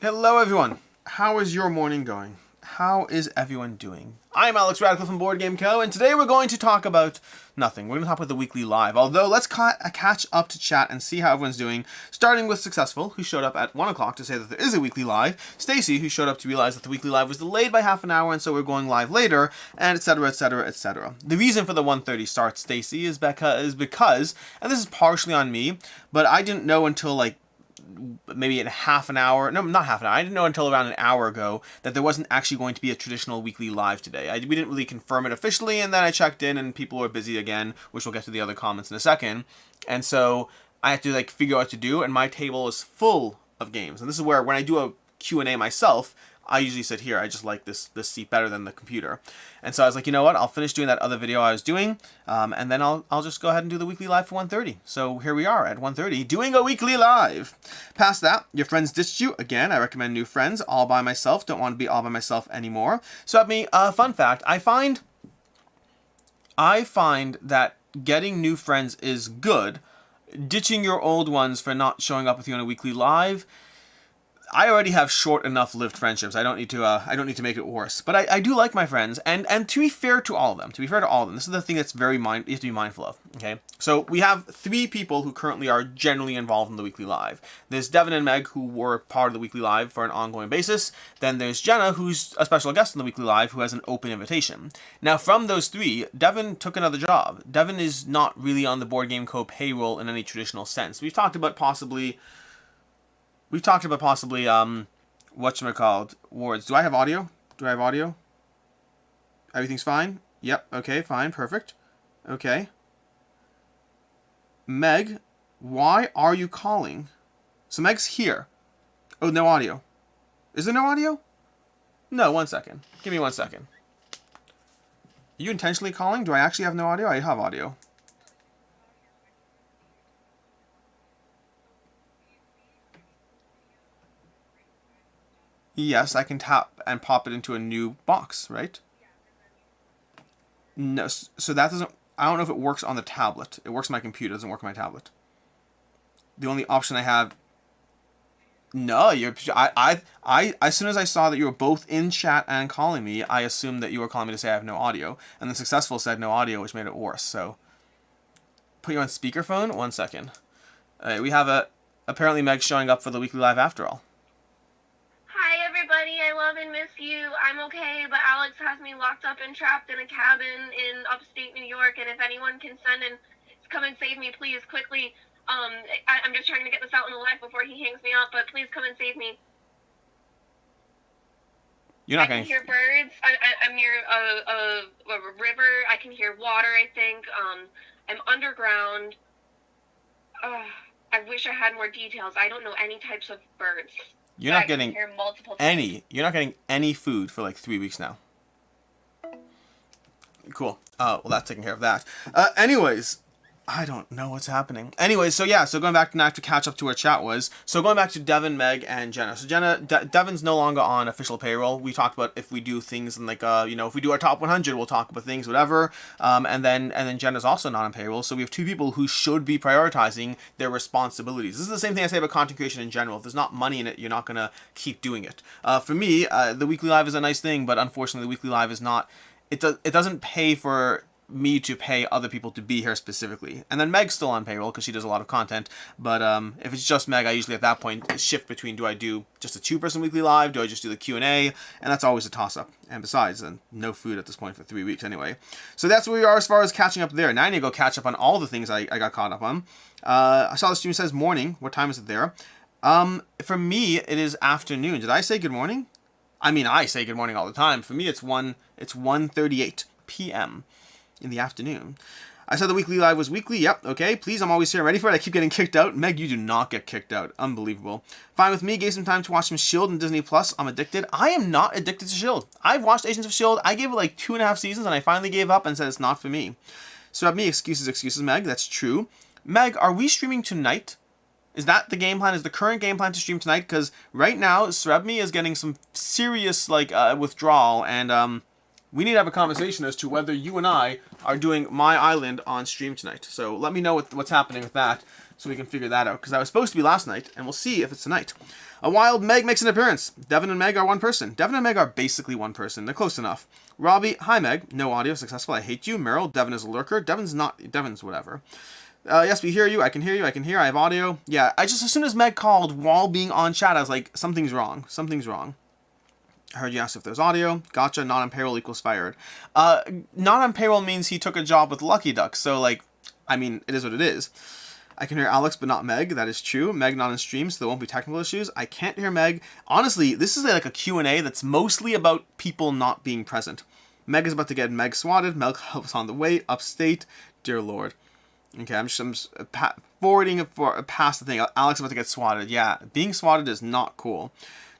Hello everyone, how is your morning going? How is everyone doing? I'm Alex Radcliffe from BoardGameCo, and today we're going to talk about nothing. We're going to talk about the weekly live, although let's catch up to chat and see how everyone's doing, starting with Successful, who showed up at 1 o'clock to say that there is a weekly live, Stacy, who showed up to realize that the weekly live was delayed by half an hour and so we're going live later, and etc, etc, etc. The reason for the 1:30 start, Stacy, is because, and this is partially on me, but I didn't know until maybe in half an hour, no, not half an hour, I didn't know until around an hour ago that there wasn't actually going to be a traditional weekly live today. We didn't really confirm it officially, and then I checked in and people were busy again, which we'll get to the other comments in a second, and so I had to figure out what to do, and my table is full of games, and this is where when I do a Q&A myself, I usually sit here. I just like this seat better than the computer. And so I was like, you know what? I'll finish doing that other video I was doing, and then I'll just go ahead and do the weekly live for 1:30. So here we are at 1:30 doing a weekly live. Past that, your friends ditched you. Again, I recommend new friends. All by myself. Don't want to be all by myself anymore. So at me, fun fact, I find that getting new friends is good. Ditching your old ones for not showing up with you on a weekly live, I already have short enough lived friendships. I don't need to make it worse. But I do like my friends, and to be fair to all of them, this is the thing that's you have to be mindful of. Okay, so we have 3 people who currently are generally involved in the weekly live. There's Devin and Meg, who were part of the weekly live for an ongoing basis. Then there's Jenna, who's a special guest in the weekly live, who has an open invitation. Now, from those 3, Devin took another job. Devin is not really on the BoardGameCo payroll in any traditional sense. We've talked about possibly whatchamacallit, Wards. Do I have audio? Everything's fine? Yep, okay, fine, perfect. Okay. Meg, why are you calling? So Meg's here. Oh, no audio. Is there no audio? No, 1 second. Give me 1 second. Are you intentionally calling? Do I actually have no audio? I have audio. Yes, I can tap and pop it into a new box, right? No, so that doesn't, I don't know if it works on the tablet. It works on my computer, it doesn't work on my tablet. The only option I have, no, as soon as I saw that you were both in chat and calling me, I assumed that you were calling me to say I have no audio, and then Successful said no audio, which made it worse, so. Put you on speakerphone? 1 second. We have apparently Meg showing up for the weekly live after all. Hi everybody, I love and miss you. I'm okay, but Alex has me locked up and trapped in a cabin in upstate New York, and if anyone can send and come and save me, please, quickly. I'm just trying to get this out in the live before he hangs me up, but please come and save me. You're not I can hear birds. I'm near a river. I can hear water, I think. I'm underground. I wish I had more details. I don't know any types of birds. You're not getting any food for like 3 weeks now. Cool. Well, that's taking care of that. Anyways, I don't know what's happening. Anyways, so yeah, so going back now to catch up to where chat was. So going back to Devin, Meg, and Jenna. So Devin's no longer on official payroll. We talked about if we do things and if we do our top 100, we'll talk about things, whatever. And then Jenna's also not on payroll. So we have 2 people who should be prioritizing their responsibilities. This is the same thing I say about content creation in general. If there's not money in it, you're not gonna keep doing it. For me, the weekly live is a nice thing, but unfortunately, the weekly live is not. It doesn't pay for me to pay other people to be here specifically. And then Meg's still on payroll because she does a lot of content, but if it's just Meg, I usually at that point shift between, do I do just a 2-person weekly live, do I just do the Q&A, and that's always a toss-up. And besides, no food at this point for 3 weeks anyway. So that's where we are as far as catching up there. Now I need to go catch up on all the things I got caught up on. I saw the stream says morning. What time is it there? For me, it is afternoon. Did I say good morning? I mean, I say good morning all the time. For me, it's 1:38 p.m. in the afternoon. I said the weekly live was weekly. Yep, okay. Please, I'm always here. I'm ready for it. I keep getting kicked out. Meg, you do not get kicked out. Unbelievable. Fine with me. Gave some time to watch some S.H.I.E.L.D. and Disney Plus. I'm addicted. I am not addicted to S.H.I.E.L.D. I've watched Agents of S.H.I.E.L.D. I gave it like 2.5 seasons, and I finally gave up and said it's not for me. So at me, excuses, Meg. That's true. Meg, are we streaming tonight? Is that the game plan? Is the current game plan to stream tonight? Because right now, Srebmi is getting some serious withdrawal, and we need to have a conversation as to whether you and I are doing My Island on stream tonight. So let me know what's happening with that, so we can figure that out. Because that was supposed to be last night, and we'll see if it's tonight. A Wild Meg makes an appearance. Devin and Meg are one person. Devin and Meg are basically one person. They're close enough. Robbie, hi Meg. No audio, successful. I hate you. Meryl, Devin is a lurker. Devin's not. Devin's whatever. Yes, we hear you. I can hear you. I can hear. I have audio. Yeah, as soon as Meg called while being on chat, I was like, something's wrong. Something's wrong. I heard you ask if there's audio. Gotcha. Not on payroll equals fired. Not on payroll means he took a job with Lucky Duck. So, like, I mean, it is what it is. I can hear Alex, but not Meg. That is true. Meg not in stream, so there won't be technical issues. I can't hear Meg. Honestly, this is like a Q&A that's mostly about people not being present. Meg is about to get Meg swatted. Meg helps on the way. Upstate. Dear Lord. Okay, I'm just forwarding it past the thing. Alex is about to get swatted. Yeah, being swatted is not cool.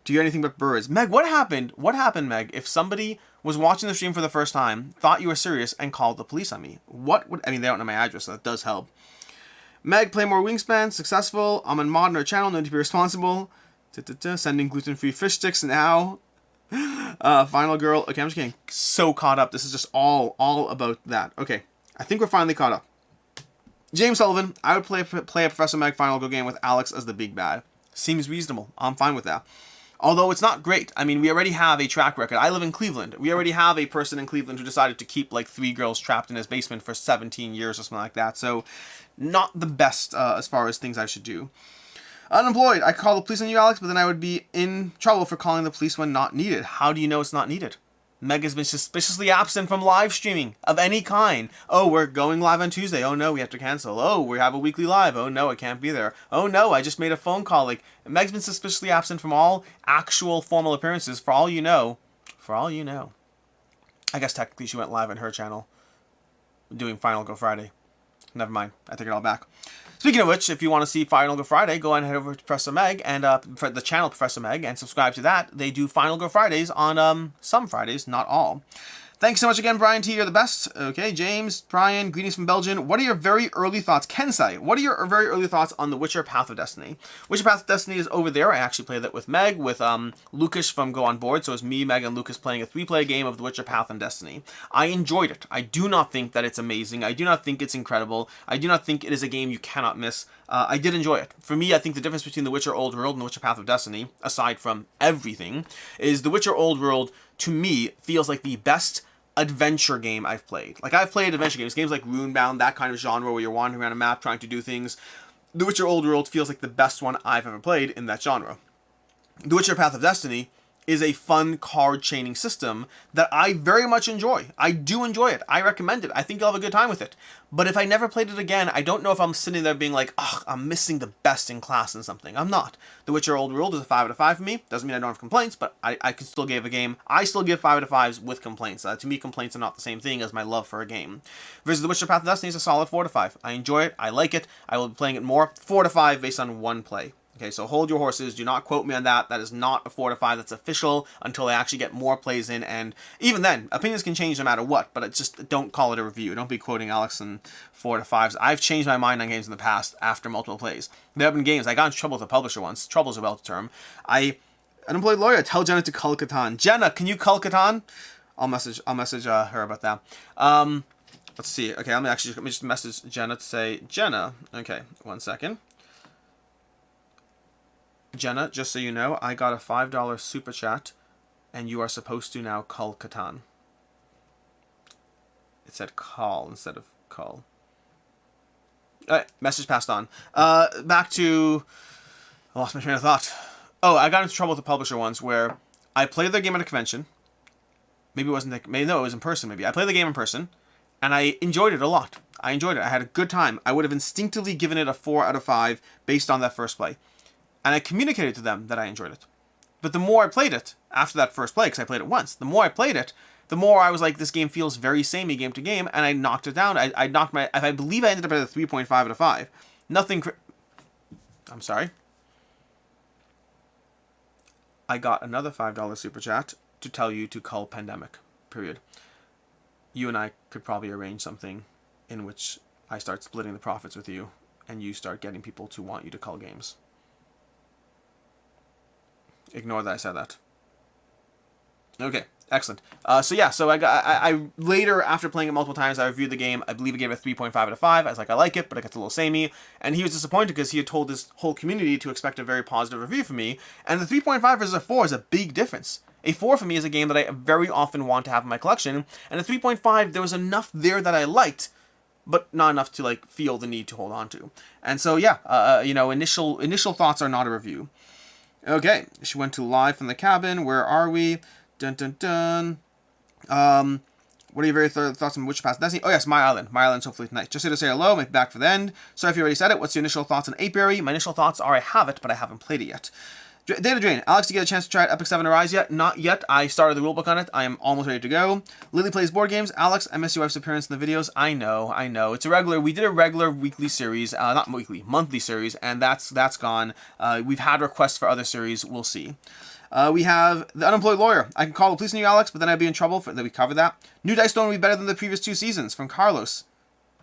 Do you hear anything but birds? Meg, what happened? What happened, Meg, if somebody was watching the stream for the first time, thought you were serious, and called the police on me? What would... I mean, they don't know my address, so that does help. Meg, play more Wingspan. Successful. I'm on mod on our channel. No need to be responsible. Sending gluten-free fish sticks now. Final girl. Okay, I'm just getting so caught up. This is just all about that. Okay, I think we're finally caught up. James Sullivan, I would play a Professor Meg Final Go game with Alex as the big bad. Seems reasonable. I'm fine with that. Although it's not great. I mean, we already have a track record. I live in Cleveland. We already have a person in Cleveland who decided to keep like 3 girls trapped in his basement for 17 years or something like that. So, not the best as far as things I should do. Unemployed. I could call the police on you, Alex, but then I would be in trouble for calling the police when not needed. How do you know it's not needed? Meg has been suspiciously absent from live streaming of any kind. Oh, we're going live on Tuesday. Oh no, we have to cancel. Oh, we have a weekly live. Oh no, I can't be there. Oh no, I just made a phone call. Like, Meg's been suspiciously absent from all actual formal appearances for all you know. For all you know. I guess technically she went live on her channel doing Final Go Friday. Never mind. I take it all back. Speaking of which, if you want to see Final Go Friday, go ahead and head over to Professor Meg and for the channel Professor Meg and subscribe to that. They do Final Go Fridays on some Fridays, not all. Thanks so much again, Brian T. You're the best. Okay, James, Brian, greetings from Belgium. What are your very early thoughts? Kensai, what are your very early thoughts on The Witcher Path of Destiny? Witcher Path of Destiny is over there. I actually played that with Meg, with Lucas from Go On Board. So it's me, Meg, and Lucas playing a 3-player game of The Witcher Path and Destiny. I enjoyed it. I do not think that it's amazing. I do not think it's incredible. I do not think it is a game you cannot miss. I did enjoy it. For me, I think the difference between The Witcher Old World and The Witcher Path of Destiny, aside from everything, is The Witcher Old World, to me, feels like the best adventure game I've played. Like, I've played adventure games like Runebound, that kind of genre where you're wandering around a map trying to do things. The Witcher Old World feels like the best one I've ever played in that genre. The Witcher Path of Destiny is a fun card chaining system that I very much enjoy. I do enjoy it. I recommend it. I think you'll have a good time with it. But if I never played it again, I don't know if I'm sitting there being like, ugh, I'm missing the best in class in something. I'm not. The Witcher Old World is a 5 out of 5 for me. Doesn't mean I don't have complaints, but I can still give a game. I still give 5 out of 5s with complaints. To me, complaints are not the same thing as my love for a game. Versus The Witcher Path of Destiny is a solid 4 to 5. I enjoy it. I like it. I will be playing it more. 4 to 5 based on one play. Okay, so hold your horses. Do not quote me on that. That is not a 4 to 5. That's official until I actually get more plays in. And even then, opinions can change no matter what. But just don't call it a review. Don't be quoting Alex in 4 to 5s. I've changed my mind on games in the past after multiple plays. There have been games. I got in trouble with a publisher once. Trouble is a relative term. Unemployed lawyer. Tell Jenna to cull Catan. Jenna, can you cull Catan? I'll message her about that. Let's see. Okay, let me just message Jenna to say, Jenna. Okay, 1 second. Jenna, just so you know, I got a $5 super chat, and you are supposed to now cull Catan. It said call instead of cull. Message passed on. Back to... I lost my train of thought. Oh, I got into trouble with a publisher once where I played their game at a convention. Maybe it wasn't... no, it was in person, maybe. I played the game in person, and I enjoyed it a lot. I enjoyed it. I had a good time. I would have instinctively given it a 4 out of 5 based on that first play. And I communicated to them that I enjoyed it. But the more I played it, after that first play, because I played it once, the more I played it, the more I was like, this game feels very samey game to game, and I knocked it down. I knocked my... I believe I ended up at a 3.5 out of 5. Nothing... I'm sorry. I got another $5 super chat to tell you to cull Pandemic. Period. You and I could probably arrange something in which I start splitting the profits with you, and you start getting people to want you to cull games. Ignore that I said that. Okay. Excellent. So yeah, so I later, after playing it multiple times, I reviewed the game. I believe I gave it a 3.5 out of 5. I was like, I like it, but it gets a little samey. And he was disappointed because he had told his whole community to expect a very positive review from me. And the 3.5 versus a 4 is a big difference. A 4 for me is a game that I very often want to have in my collection. And a 3.5, there was enough there that I liked, but not enough to like feel the need to hold on to. And so yeah, you know, initial thoughts are not a review. Okay, she went to live from the cabin. Where are we? Dun dun dun. What are your very thoughts on Witcher Pass Destiny? Oh yes, My Island. My Island's hopefully tonight. Just here to say hello, maybe back for the end. Sorry if you already said it. What's your initial thoughts on Apiary? My initial thoughts are I have it, but I haven't played it yet. Data Drain. Alex, did you get a chance to try Epic 7 Arise yet? Not yet. I started the rulebook on it. I am almost ready to go. Lily plays board games. Alex, I miss your wife's appearance in the videos. I know. It's a regular. We did a regular weekly series, not weekly, monthly series, and that's gone. We've had requests for other series. We'll see. We have The Unemployed Lawyer. I can call the police on you, Alex, but then I'd be in trouble. That we covered that. New Dice Stone would be better than the previous 2 seasons, from Carlos.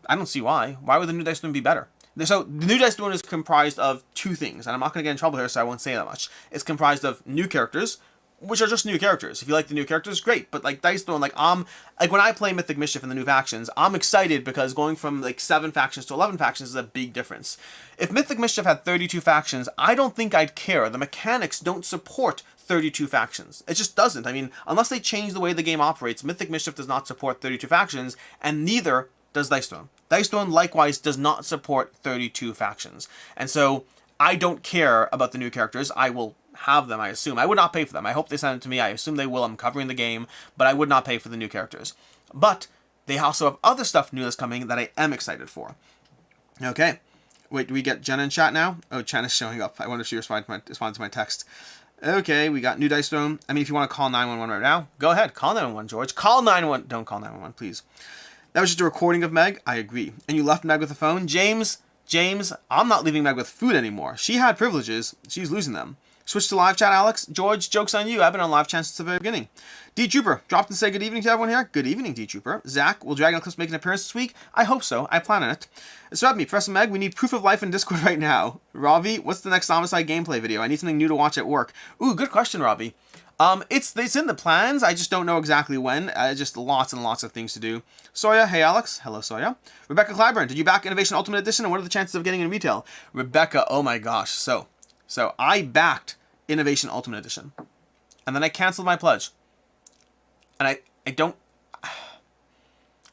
I don't see why. Why would the New Dice Stone be better? So the New Dice Stone is comprised of 2 things, and I'm not going to get in trouble here, so I won't say that much. It's comprised of new characters, which are just new characters. If you like the new characters, great. But like Dice Stone, like when I play Mythic Mischief in the new factions, I'm excited because going from like 7 factions to 11 factions is a big difference. If Mythic Mischief had 32 factions, I don't think I'd care. The mechanics don't support 32 factions. It just doesn't. I mean, unless they change the way the game operates, Mythic Mischief does not support 32 factions, and neither does Dice Stone. Dice Stone, likewise, does not support 32 factions. And so, I don't care about the new characters. I will have them, I assume. I would not pay for them. I hope they send them to me. I assume they will. I'm covering the game. But I would not pay for the new characters. But, they also have other stuff new that's coming that I am excited for. Okay. Wait, do we get Jenna in chat now? Oh, Jenna's showing up. I wonder if she responded to my text. Okay, we got New Dice Stone. I mean, if you want to call 911 right now, go ahead. Call 911, George. Call 911. Don't call 911, please. That was just a recording of Meg. I agree. And you left Meg with the phone? James, I'm not leaving Meg with food anymore. She had privileges. She's losing them. Switch to live chat, Alex. George, joke's on you. I've been on live chat since the very beginning. D-Trooper, dropped and say good evening to everyone here. Good evening, D-Trooper. Zach, will Dragon Eclipse make an appearance this week? I hope so. I plan on it. Swap Professor Meg, we need proof of life in Discord right now. Ravi, what's the next Homicide gameplay video? I need something new to watch at work. Ooh, good question, Ravi. It's in the plans. I just don't know exactly when. Just lots and lots of things to do. Soya, hey Alex. Hello, Soya. Rebecca Clyburn, did you back Innovation Ultimate Edition, and what are the chances of getting it in retail? Rebecca, oh my gosh. So I backed Innovation Ultimate Edition, and then I canceled my pledge. And I don't...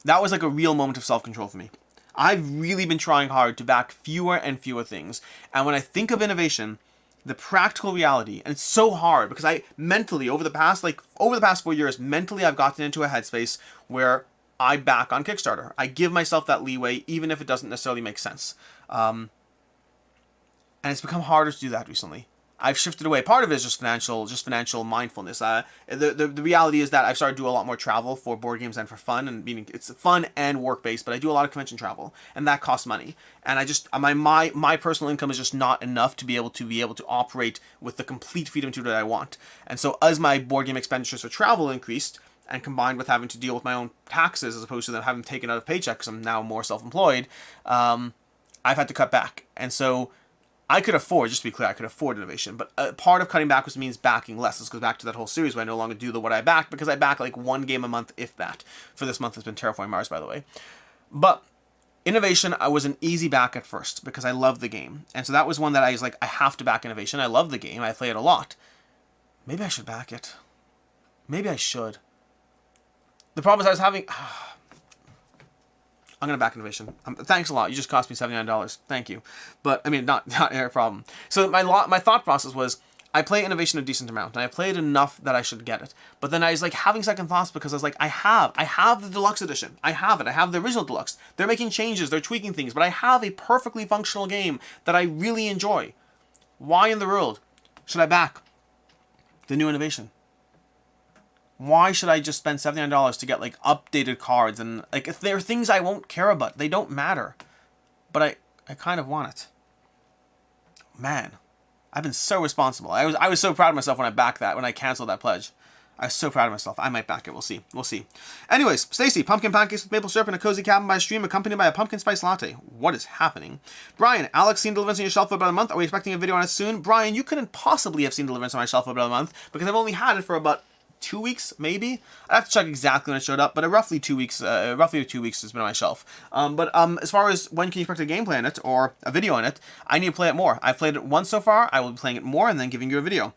That was like a real moment of self-control for me. I've really been trying hard to back fewer and fewer things, and when I think of innovation, the practical reality, and it's so hard because I mentally, over the past 4 years, mentally I've gotten into a headspace where I back on Kickstarter. I give myself that leeway, even if it doesn't necessarily make sense. And it's become harder to do that recently. I've shifted away. Part of it is just financial mindfulness. The reality is that I've started to do a lot more travel for board games and for fun, and meaning it's fun and work based. But I do a lot of convention travel, and that costs money. And I just my personal income is just not enough to be able to operate with the complete freedom to do what I want. And so as my board game expenditures for travel increased, and combined with having to deal with my own taxes as opposed to them having taken out of paycheck because I'm now more self-employed, I've had to cut back. And so I could afford, just to be clear, I could afford innovation, but part of cutting back means backing less. This goes back to that whole series where I no longer do what I back, because I back like 1 game a month, if that. For this month, it's been Terraforming Mars, by the way. But innovation, I was an easy back at first, because I love the game. And so that was one that I was like, I have to back innovation. I love the game. I play it a lot. Maybe I should back it. Maybe I should. The problem is I was having... I'm going to back innovation. Thanks a lot. You just cost me $79. Thank you. But, I mean, not a problem. So my thought process was, I play innovation a decent amount, and I played enough that I should get it. But then I was like having second thoughts because I was like, I have the deluxe edition. I have it. I have the original deluxe. They're making changes. They're tweaking things. But I have a perfectly functional game that I really enjoy. Why in the world should I back the new innovation? Why should I just spend $79 to get like updated cards, and like if there are things I won't care about, they don't matter. But I kind of want it. Man, I've been so responsible. I was so proud of myself when I canceled that pledge. I was so proud of myself. I might back it. We'll see. Anyways, Stacy, pumpkin pancakes with maple syrup in a cozy cabin by a stream, accompanied by a pumpkin spice latte. What is happening? Brian, Alex seen Deliverance on your shelf for about a month. Are we expecting a video on it soon? Brian, you couldn't possibly have seen Deliverance on my shelf for about a month because I've only had it for about 2 weeks, maybe. I have to check exactly when it showed up, but roughly 2 weeks. Roughly 2 weeks has been on my shelf. But as far as when can you expect a gameplay on it or a video on it, I need to play it more. I've played it once so far. I will be playing it more and then giving you a video.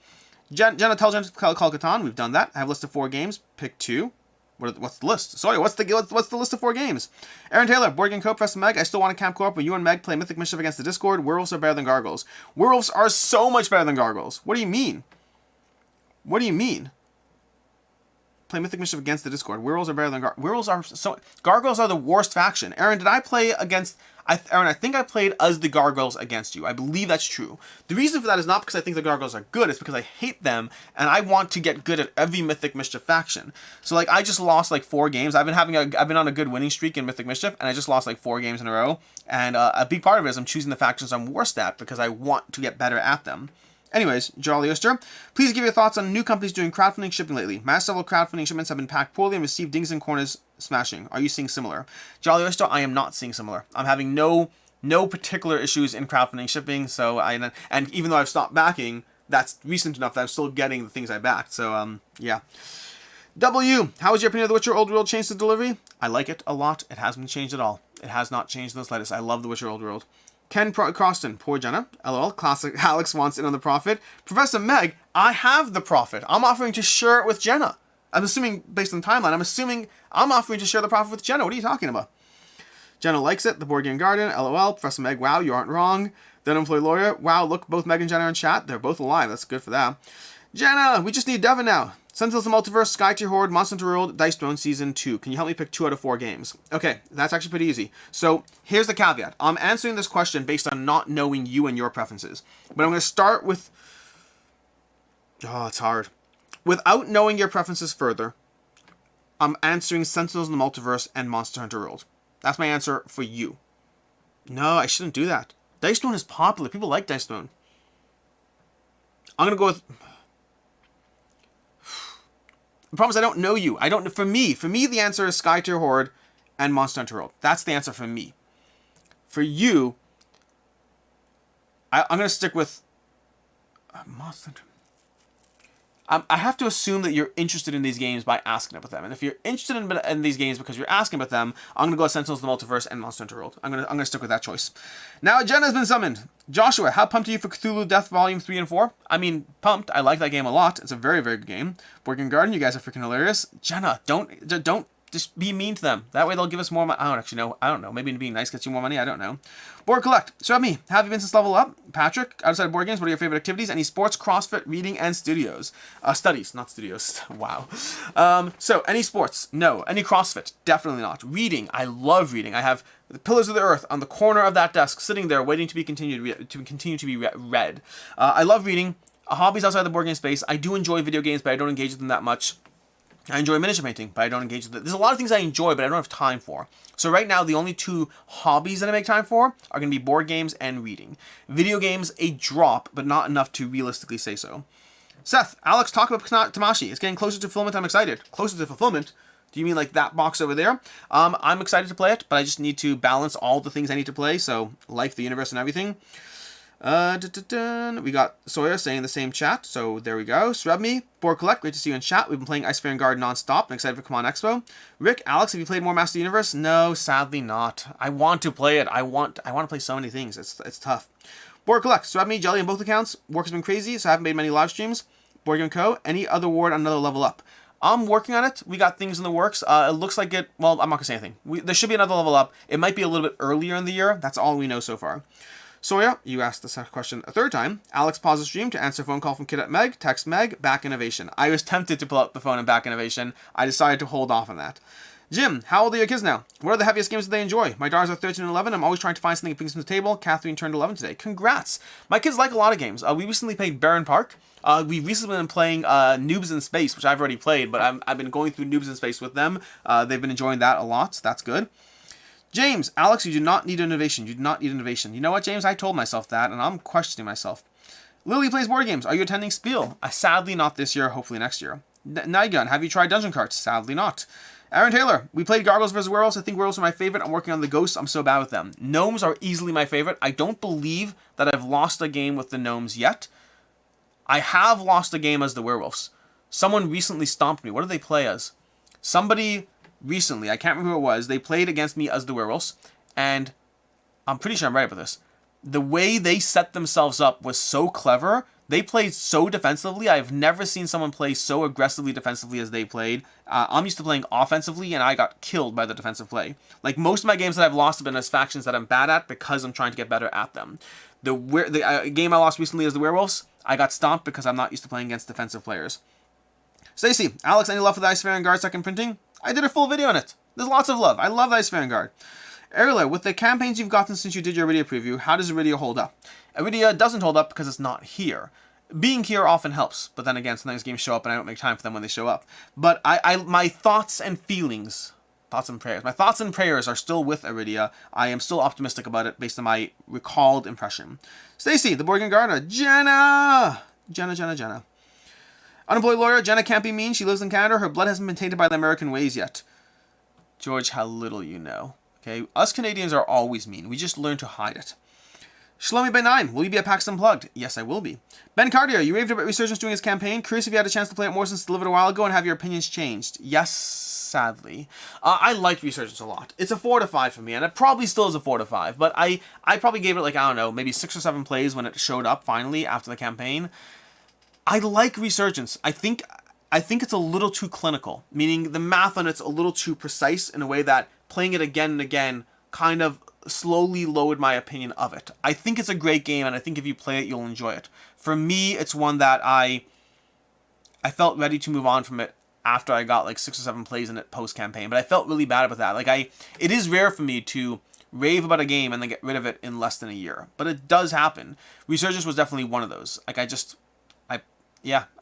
Jenna, tell Jen to call Catan. We've done that. I have a list of 4 games. Pick 2. What's the list? Sorry, what's the list of 4 games? Aaron Taylor, BoardGameCo, Professor Meg. I still want a camp co-op where you and Meg play Mythic Mischief against the Discord. Werewolves are better than Gargoyles. Werewolves are so much better than Gargoyles. What do you mean? What do you mean? Play Mythic Mischief against the Discord. Werewolves are better than Gargoyles are the worst faction. Aaron, did I play against... Aaron, I think I played as the Gargoyles against you. I believe that's true. The reason for that is not because I think the Gargoyles are good. It's because I hate them, and I want to get good at every Mythic Mischief faction. So, like, I just lost, like, 4 games. I've been on a good winning streak in Mythic Mischief, and I just lost, like, 4 games in a row. And a big part of it is I'm choosing the factions I'm worst at because I want to get better at them. Anyways, Jolly Oyster, please give your thoughts on new companies doing crowdfunding shipping lately. Mass several crowdfunding shipments have been packed poorly and received dings and corners smashing. Are you seeing similar? Jolly Oyster, I am not seeing similar. I'm having no particular issues in crowdfunding shipping, and even though I've stopped backing, that's recent enough that I'm still getting the things I backed. So, yeah. W, how is your opinion of The Witcher Old World changed to delivery? I like it a lot. It hasn't changed at all. It has not changed in the slightest. I love The Witcher Old World. Ken Croston, poor Jenna. LOL, classic. Alex wants in on the profit. Professor Meg, I have the profit. I'm offering to share it with Jenna. I'm assuming, based on the timeline, I'm offering to share the profit with Jenna. What are you talking about? Jenna likes it. The Board Game Garden. LOL. Professor Meg, wow, you aren't wrong. The Unemployed Lawyer. Wow, look, both Meg and Jenna are in chat. They're both alive. That's good for them. Jenna, we just need Devin now. Sentinels of the Multiverse, Sky Tier Horde, Monster Hunter World, Dice Throne Season 2. Can you help me pick 2 out of 4 games? Okay, that's actually pretty easy. So, here's the caveat. I'm answering this question based on not knowing you and your preferences. But I'm going to start with... Oh, it's hard. Without knowing your preferences further, I'm answering Sentinels of the Multiverse and Monster Hunter World. That's my answer for you. No, I shouldn't do that. Dice Throne is popular. People like Dice Throne. I'm going to go with... The problem is I don't know you. For me, the answer is Sky Tier Horde and Monster Hunter World. That's the answer for me. For you, I'm going to stick with Monster Hunter. I have to assume that you're interested in these games by asking about them. And if you're interested in these games because you're asking about them, I'm going to go with Sentinels of the Multiverse and Monster Hunter World. I'm going to stick with that choice. Now, Jenna has been summoned. Joshua, how pumped are you for Cthulhu Death Volume 3 and 4? I mean, pumped. I like that game a lot. It's a very, very good game. BoardGame Garden, you guys are freaking hilarious. Jenna, don't just be mean to them. That way they'll give us more money. I don't actually know. I don't know. Maybe being nice gets you more money. I don't know. Board Collect. So me, have you been since level up? Patrick, outside of board games, what are your favorite activities? Any sports, CrossFit, reading, and studios? Studies, not studios. Wow. So, any sports? No. Any CrossFit? Definitely not. Reading. I love reading. I have The Pillars of the Earth on the corner of that desk, sitting there, waiting to be continued to be read. I love reading. Hobbies outside the board game space. I do enjoy video games, but I don't engage with them that much. I enjoy miniature painting, but I don't engage with it. There's a lot of things I enjoy, but I don't have time for. So right now, the only 2 hobbies that I make time for are going to be board games and reading. Video games, a drop, but not enough to realistically say so. Seth, Alex, talk about Tamashi. It's getting closer to fulfillment. I'm excited. Closer to fulfillment? Do you mean like that box over there? I'm excited to play it, but I just need to balance all the things I need to play. So life, the universe, and everything. We got Sawyer saying the same chat, so there we go. Srebme, Board Collect, great to see you in chat. We've been playing Ice Fair and Guard non-stop. I'm excited for Come On Expo. Rick, Alex, have you played more Master of the Universe? No, sadly not. I want to play it. I want to play so many things. It's tough. Board Collect, Srebme, Jelly on both accounts. Work has been crazy, so I haven't made many live streams. BoardGameCo, any other ward on another level up? I'm working on it. We got things in the works. It looks like it... Well, I'm not going to say anything. There should be another level up. It might be a little bit earlier in the year. That's all we know so far. Soya, you asked the question a 3rd time. Alex paused the stream to answer a phone call from Kid at Meg. Text Meg, back innovation. I was tempted to pull out the phone and back innovation. I decided to hold off on that. Jim, how old are your kids now? What are the heaviest games that they enjoy? My daughters are 13 and 11. I'm always trying to find something that brings them to the table. Catherine turned 11 today. Congrats. My kids like a lot of games. We recently played Baron Park. We've recently been playing Noobs in Space, which I've already played, but I've been going through Noobs in Space with them. They've been enjoying that a lot. So that's good. James, Alex, you do not need innovation. You do not need innovation. You know what, James? I told myself that, and I'm questioning myself. Lily plays board games. Are you attending Spiel? Sadly not this year, hopefully next year. Nigun, have you tried Dungeon Carts? Sadly not. Aaron Taylor, we played Gargoyles vs. Werewolves. I think Werewolves are my favorite. I'm working on the Ghosts. I'm so bad with them. Gnomes are easily my favorite. I don't believe that I've lost a game with the Gnomes yet. I have lost a game as the Werewolves. Someone recently stomped me. What did they play as? Somebody recently, I can't remember who it was, they played against me as the werewolves, and I'm pretty sure I'm right about this. The way they set themselves up was so clever. They played so defensively. I've never seen someone play so aggressively defensively as they played. I'm used to playing offensively, and I got killed by the defensive play. Like, most of my games that I've lost have been as factions that I'm bad at because I'm trying to get better at them. The game I lost recently as the werewolves, I got stomped because I'm not used to playing against defensive players. Stacy, Alex, any love for the Ice Vanguard second printing? I did a full video on it. There's lots of love. I love the Ice Vanguard. Erla, with the campaigns you've gotten since you did your Iridia preview, how does Iridia hold up? Iridia doesn't hold up because it's not here. Being here often helps, but then again, sometimes games show up and I don't make time for them when they show up. But my thoughts and feelings, my thoughts and prayers are still with Iridia. I am still optimistic about it based on my recalled impression. Stacy, the Board Game Gardener, Jenna. Unemployed lawyer, Jenna can't be mean. She lives in Canada. Her blood hasn't been tainted by the American ways yet. George, how little you know. Okay, us Canadians are always mean. We just learn to hide it. Shlomi by 9, will you be at PAX Unplugged? Yes, I will be. Ben Cardio, you raved about Resurgence doing his campaign. Curious if you had a chance to play it more since delivered a while ago and have your opinions changed. Yes, sadly. I liked Resurgence a lot. It's a 4 to 5 for me, and it probably still is a 4 to 5, but I probably gave it, like, I don't know, maybe 6 or 7 plays when it showed up finally after the campaign. I like Resurgence. I think it's a little too clinical, meaning the math on it's a little too precise in a way that playing it again and again kind of slowly lowered my opinion of it. I think it's a great game, and I think if you play it, you'll enjoy it. For me, it's one that I felt ready to move on from it after I got like 6 or 7 plays in it post-campaign, but I felt really bad about that. Like, it is rare for me to rave about a game and then get rid of it in less than a year, but it does happen. Resurgence was definitely one of those. Like, I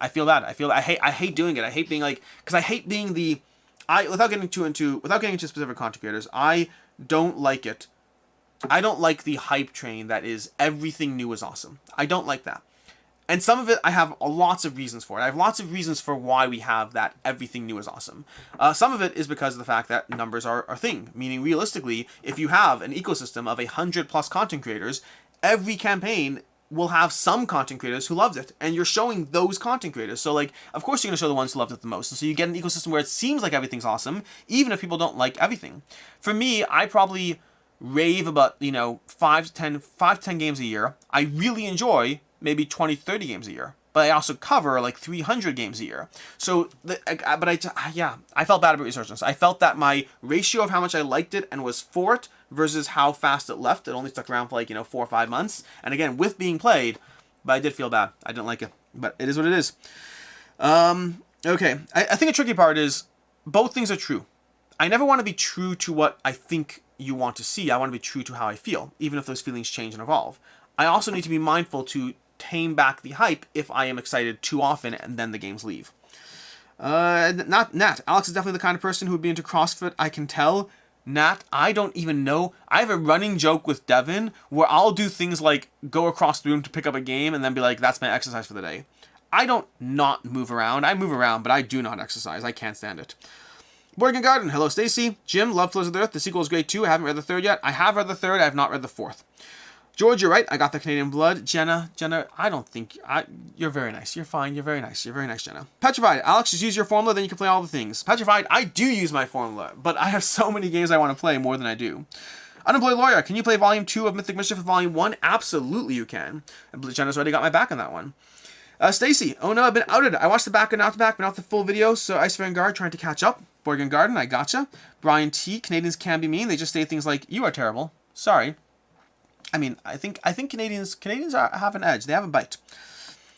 feel bad. I hate doing it. I hate being like, because I hate being the, without getting into specific content creators, I don't like it. I don't like the hype train that is everything new is awesome. I don't like that. And some of it, I have lots of reasons for it. I have lots of reasons for why we have that everything new is awesome. Some of it is because of the fact that numbers are a thing. Meaning, realistically, if you have an ecosystem of 100+ content creators, every campaign will have some content creators who loved it, and you're showing those content creators. So, like, of course you're going to show the ones who loved it the most. And so you get an ecosystem where it seems like everything's awesome, even if people don't like everything. For me, I probably rave about, 5 to 10 games a year. I really enjoy maybe 20, 30 games a year. But I also cover like 300 games a year. So, I felt bad about Resurgence. I felt that my ratio of how much I liked it and was for it versus how fast it left. It only stuck around for like, 4 or 5 months. And again, with being played, but I did feel bad. I didn't like it. But it is what it is. Okay. I think a tricky part is both things are true. I never want to be true to what I think you want to see. I want to be true to how I feel, even if those feelings change and evolve. I also need to be mindful to tame back the hype if I am excited too often and then the games leave. Not Nat. Alex is definitely the kind of person who would be into CrossFit. I can tell. Nat, I don't even know. I have a running joke with Devin where I'll do things like go across the room to pick up a game and then be like, that's my exercise for the day. I don't not move around. I move around, but I do not exercise. I can't stand it. BoardGame Garden. Hello, Stacy. Jim, love Flows of the Earth. The sequel is great too. I haven't read the third yet. I have read the third. I have not read the fourth. George, you're right. I got the Canadian blood. Jenna, I don't think... you're very nice. You're fine. You're very nice. You're very nice, Jenna. Petrified. Alex, just use your formula, then you can play all the things. Petrified, I do use my formula, but I have so many games I want to play more than I do. Unemployed Lawyer, can you play Volume 2 of Mythic Mischief with Volume 1? Absolutely you can. Jenna's already got my back on that one. Stacy, oh no, I've been outed. I watched the back and out the back, but not the full video, so Ice Vanguard trying to catch up. BoardGame Garden, I gotcha. Brian T, Canadians can be mean. They just say things like, you are terrible. Sorry. I mean, I think Canadians have an edge. They have a bite.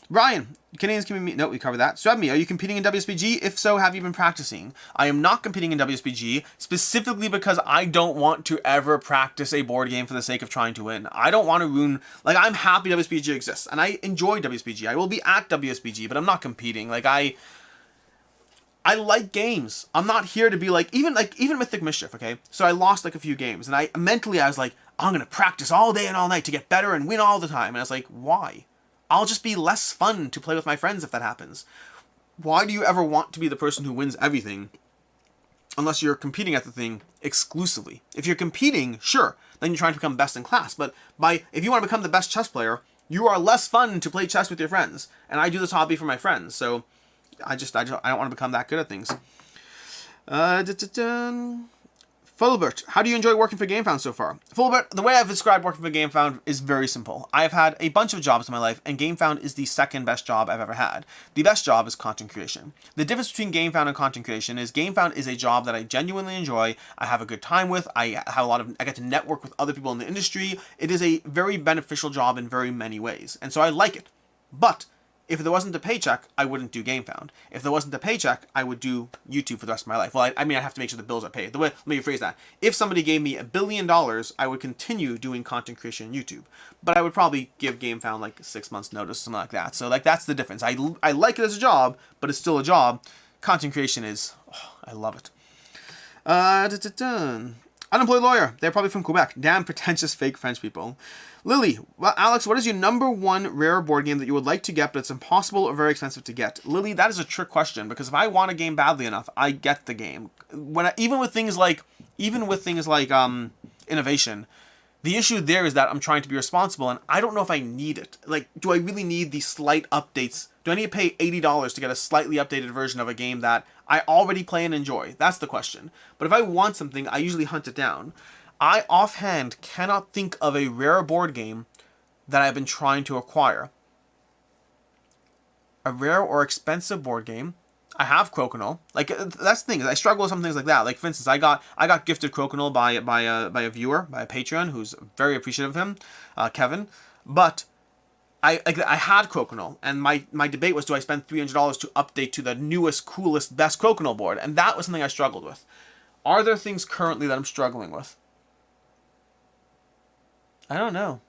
Brian, Canadians can be mean. No, we covered that. Swebme, are you competing in WSBG? If so, have you been practicing? I am not competing in WSBG, specifically because I don't want to ever practice a board game for the sake of trying to win. I don't want to ruin... Like, I'm happy WSBG exists, and I enjoy WSBG. I will be at WSBG, but I'm not competing. Like, I like games. I'm not here to be even Mythic Mischief, okay? So I lost like a few games, and I was like, I'm going to practice all day and all night to get better and win all the time. And I was like, why? I'll just be less fun to play with my friends if that happens. Why do you ever want to be the person who wins everything unless you're competing at the thing exclusively? If you're competing, sure, then you're trying to become best in class. But if you want to become the best chess player, you are less fun to play chess with your friends. And I do this hobby for my friends, so I don't want to become that good at things. Fulbert, how do you enjoy working for GameFound so far? Fulbert, the way I've described working for GameFound is very simple. I've had a bunch of jobs in my life, and GameFound is the second best job I've ever had. The best job is content creation. The difference between GameFound and content creation is GameFound is a job that I genuinely enjoy, I have a good time with, I get to network with other people in the industry. It is a very beneficial job in very many ways, and so I like it. But if there wasn't a paycheck, I wouldn't do GameFound. If there wasn't a paycheck, I would do YouTube for the rest of my life. Well, I mean, I have to make sure the bills are paid. Let me rephrase that. If somebody gave me $1 billion, I would continue doing content creation on YouTube. But I would probably give GameFound like 6 months notice, something like that. So like that's the difference. I like it as a job, but it's still a job. Content creation is, I love it. Unemployed lawyer. They're probably from Quebec. Damn pretentious fake French people. Lily, well, Alex, what is your #1 rare board game that you would like to get, but it's impossible or very expensive to get? Lily, that is a trick question, because if I want a game badly enough, I get the game. Even with things like innovation, the issue there is that I'm trying to be responsible, and I don't know if I need it. Like, do I really need these slight updates? Do I need to pay $80 to get a slightly updated version of a game that I already play and enjoy? That's the question. But if I want something, I usually hunt it down. I offhand cannot think of a rare board game that I've been trying to acquire. A rare or expensive board game. I have Crokinole. Like, that's the thing. I struggle with some things like that. Like, for instance, I got gifted Crokinole by a viewer, by a Patreon, who's very appreciative of him, Kevin. But I had Crokinole, and my debate was, do I spend $300 to update to the newest, coolest, best Crokinole board? And that was something I struggled with. Are there things currently that I'm struggling with? I don't know.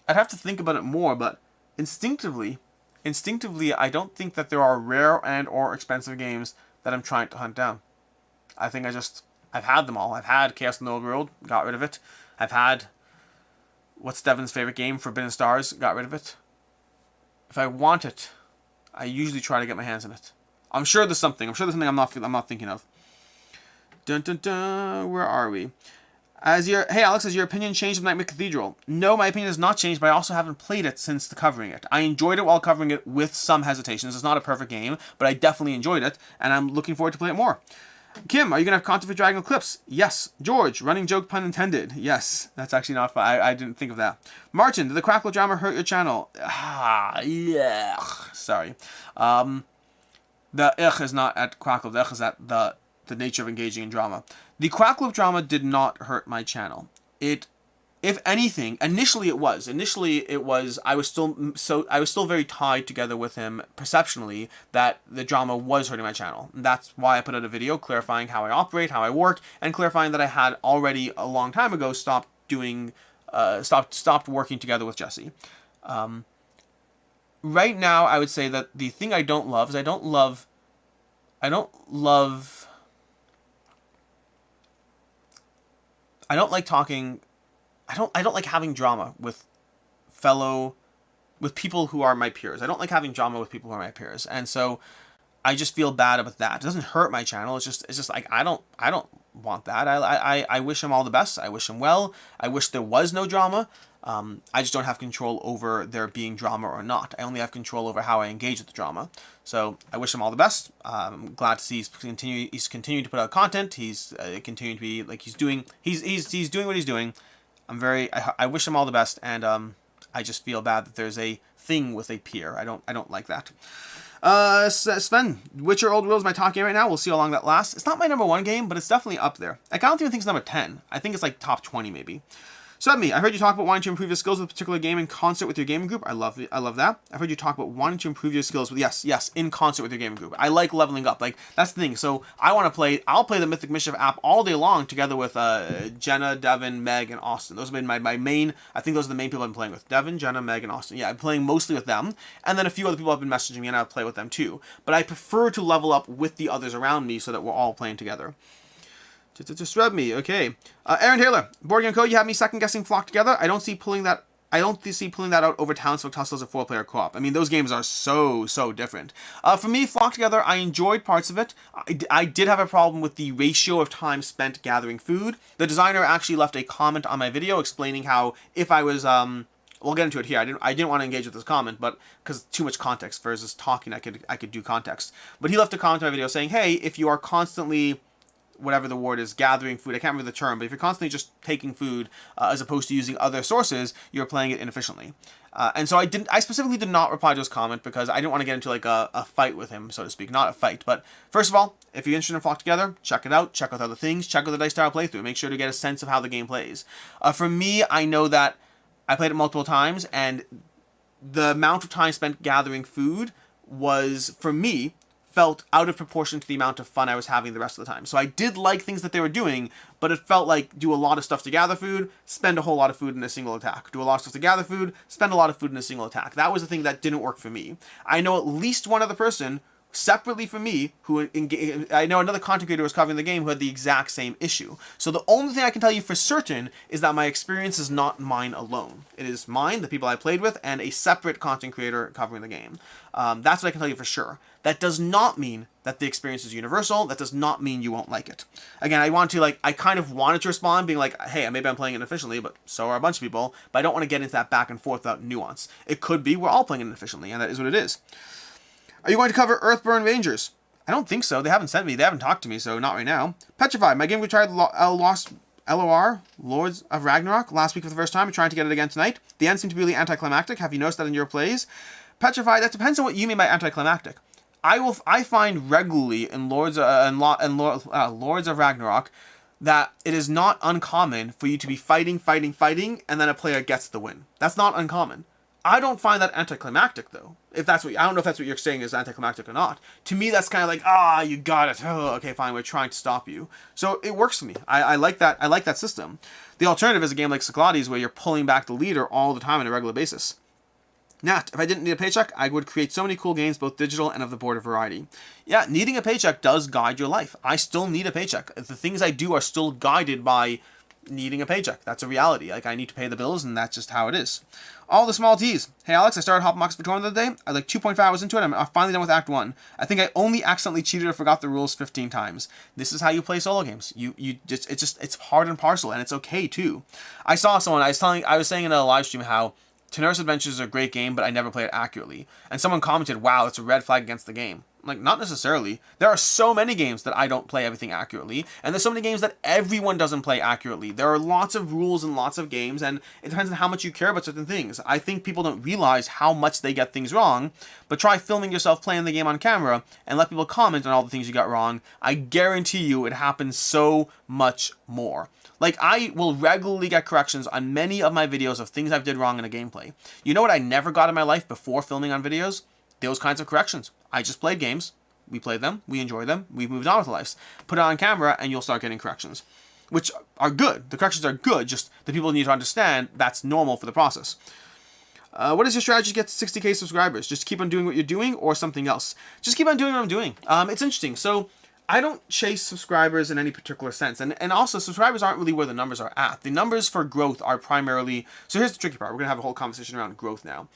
I'd have to think about it more, but instinctively, I don't think that there are rare and or expensive games that I'm trying to hunt down. I think I've had them all. I've had Chaos in the Old World, got rid of it. I've had, what's Devin's favorite game, Forbidden Stars, got rid of it. If I want it, I usually try to get my hands on it. I'm sure there's something. I'm not thinking of. Dun dun dun. Where are we? Hey Alex, has your opinion changed of Nightmare Cathedral? No, my opinion has not changed, but I also haven't played it since covering it. I enjoyed it while covering it with some hesitations. It's not a perfect game, but I definitely enjoyed it, and I'm looking forward to play it more. Kim, are you going to have content for Dragon Eclipse? Yes. George, running joke pun intended. Yes. That's actually not fun. I didn't think of that. Martin, did the Crackle drama hurt your channel? Yeah. Sorry. The is not at Crackle. The is at the nature of engaging in drama. The Crackle drama did not hurt my channel. It, if anything, initially it was. I was still very tied together with him perceptionally that the drama was hurting my channel. And that's why I put out a video clarifying how I operate, how I work, and clarifying that I had already a long time ago stopped working together with Jesse. Right now, I would say that the thing I don't love is I don't like having drama with people who are my peers. I don't like having drama with people who are my peers. And so I just feel bad about that. It doesn't hurt my channel. It's just like, I don't want that. I wish him all the best. I wish him well. I wish there was no drama. I just don't have control over there being drama or not. I only have control over how I engage with the drama. So I wish him all the best. I'm glad to see he's continuing to put out content. He's continuing to be like he's doing what he's doing. I wish him all the best, and I just feel bad that there's a thing with a peer. I don't like that. Sven, Witcher Old World is my top game right now. We'll see how long that lasts. It's not my #1 game, but it's definitely up there. I don't even think it's number 10. I think it's like top 20 maybe. Suddenly, I heard you talk about wanting to improve your skills with a particular game in concert with your gaming group. I love that. I've heard you talk about wanting to improve your skills with, yes, in concert with your gaming group. I like leveling up. Like, that's the thing. So, I'll play the Mythic Mischief app all day long together with Jenna, Devin, Meg, and Austin. Those have been my main, I think those are the main people I've been playing with. Devin, Jenna, Meg, and Austin. Yeah, I'm playing mostly with them. And then a few other people have been messaging me, and I'll play with them too. But I prefer to level up with the others around me so that we're all playing together. Just rub me, okay. Aaron Taylor, BoardGameCo, you have me second guessing Flock Together. I don't see pulling that out over Townsfolk Tussle as a 4-player co-op. I mean, those games are so different. For me, Flock Together, I enjoyed parts of it. I did have a problem with the ratio of time spent gathering food. The designer actually left a comment on my video explaining how if I was we'll get into it here. I didn't want to engage with this comment, but because too much context versus talking, I could do context. But he left a comment to my video saying, hey, if you are constantly, whatever the word is, gathering food, I can't remember the term, but if you're constantly just taking food as opposed to using other sources, you're playing it inefficiently. And so I specifically did not reply to his comment because I didn't want to get into like a fight with him, so to speak. Not a fight, but first of all, if you're interested in Flock Together, check it out. Check out other things. Check out the Dice Tower playthrough. Make sure to get a sense of how the game plays. For me, I know that I played it multiple times, and the amount of time spent gathering food was, for me, felt out of proportion to the amount of fun I was having the rest of the time. So I did like things that they were doing, but it felt like do a lot of stuff to gather food, spend a whole lot of food in a single attack. Do a lot of stuff to gather food, spend a lot of food in a single attack. That was the thing that didn't work for me. I know at least one other person separately from me who I know another content creator was covering the game who had the exact same issue. So the only thing I can tell you for certain is that my experience is not mine alone. It is mine, the people I played with, and a separate content creator covering the game. That's what I can tell you for sure. That does not mean that the experience is universal. That does not mean you won't like it. Again, I kind of wanted to respond being like, hey, maybe I'm playing it inefficiently, but so are a bunch of people. But I don't want to get into that back and forth without nuance. It could be we're all playing it inefficiently, and that is what it is. Are you going to cover Earthburn Rangers? I don't think so. They haven't sent me. They haven't talked to me, so not right now. Petrified. My game we tried lost LOR, Lords of Ragnarok, last week for the first time. I'm trying to get it again tonight. The end seemed to be really anticlimactic. Have you noticed that in your plays? Petrified. That depends on what you mean by anticlimactic. I find regularly in Lords of Ragnarok that it is not uncommon for you to be fighting, and then a player gets the win. That's not uncommon. I don't find that anticlimactic though. I don't know if that's what you're saying is anticlimactic or not. To me, that's kind of like, you got it. Oh, okay, fine. We're trying to stop you. So it works for me. I like that. I like that system. The alternative is a game like Cyclades where you're pulling back the leader all the time on a regular basis. Nat, if I didn't need a paycheck, I would create so many cool games, both digital and of the border variety. Yeah, needing a paycheck does guide your life. I still need a paycheck. The things I do are still guided by needing a paycheck. That's a reality. Like, I need to pay the bills, and that's just how it is. All the small T's. Hey, Alex, I started Hopbox Victorian the other day. I 2.5 hours into it. I'm finally done with Act 1. I think I only accidentally cheated or forgot the rules 15 times. This is how you play solo games. It's hard and parcel, and it's okay, too. I saw someone, I was saying in a live stream how Tenor's Adventures is a great game, but I never play it accurately. And someone commented, wow, it's a red flag against the game. Like, not necessarily. There are so many games that I don't play everything accurately, and there's so many games that everyone doesn't play accurately. There are lots of rules in lots of games, and it depends on how much you care about certain things. I think people don't realize how much they get things wrong, but try filming yourself playing the game on camera and let people comment on all the things you got wrong. I guarantee you it happens so much more. Like, I will regularly get corrections on many of my videos of things I've did wrong in a gameplay. You know what I never got in my life before filming on videos? Those kinds of corrections. I just played games. We played them. We enjoyed them. We've moved on with lives. Put it on camera and you'll start getting corrections, which are good. The corrections are good. Just the people need to understand that's normal for the process. What is your strategy to get to 60K subscribers? Just keep on doing what you're doing or something else? Just keep on doing what I'm doing. It's interesting. So I don't chase subscribers in any particular sense. And also, subscribers aren't really where the numbers are at. The numbers for growth are primarily... So here's the tricky part. We're going to have a whole conversation around growth now.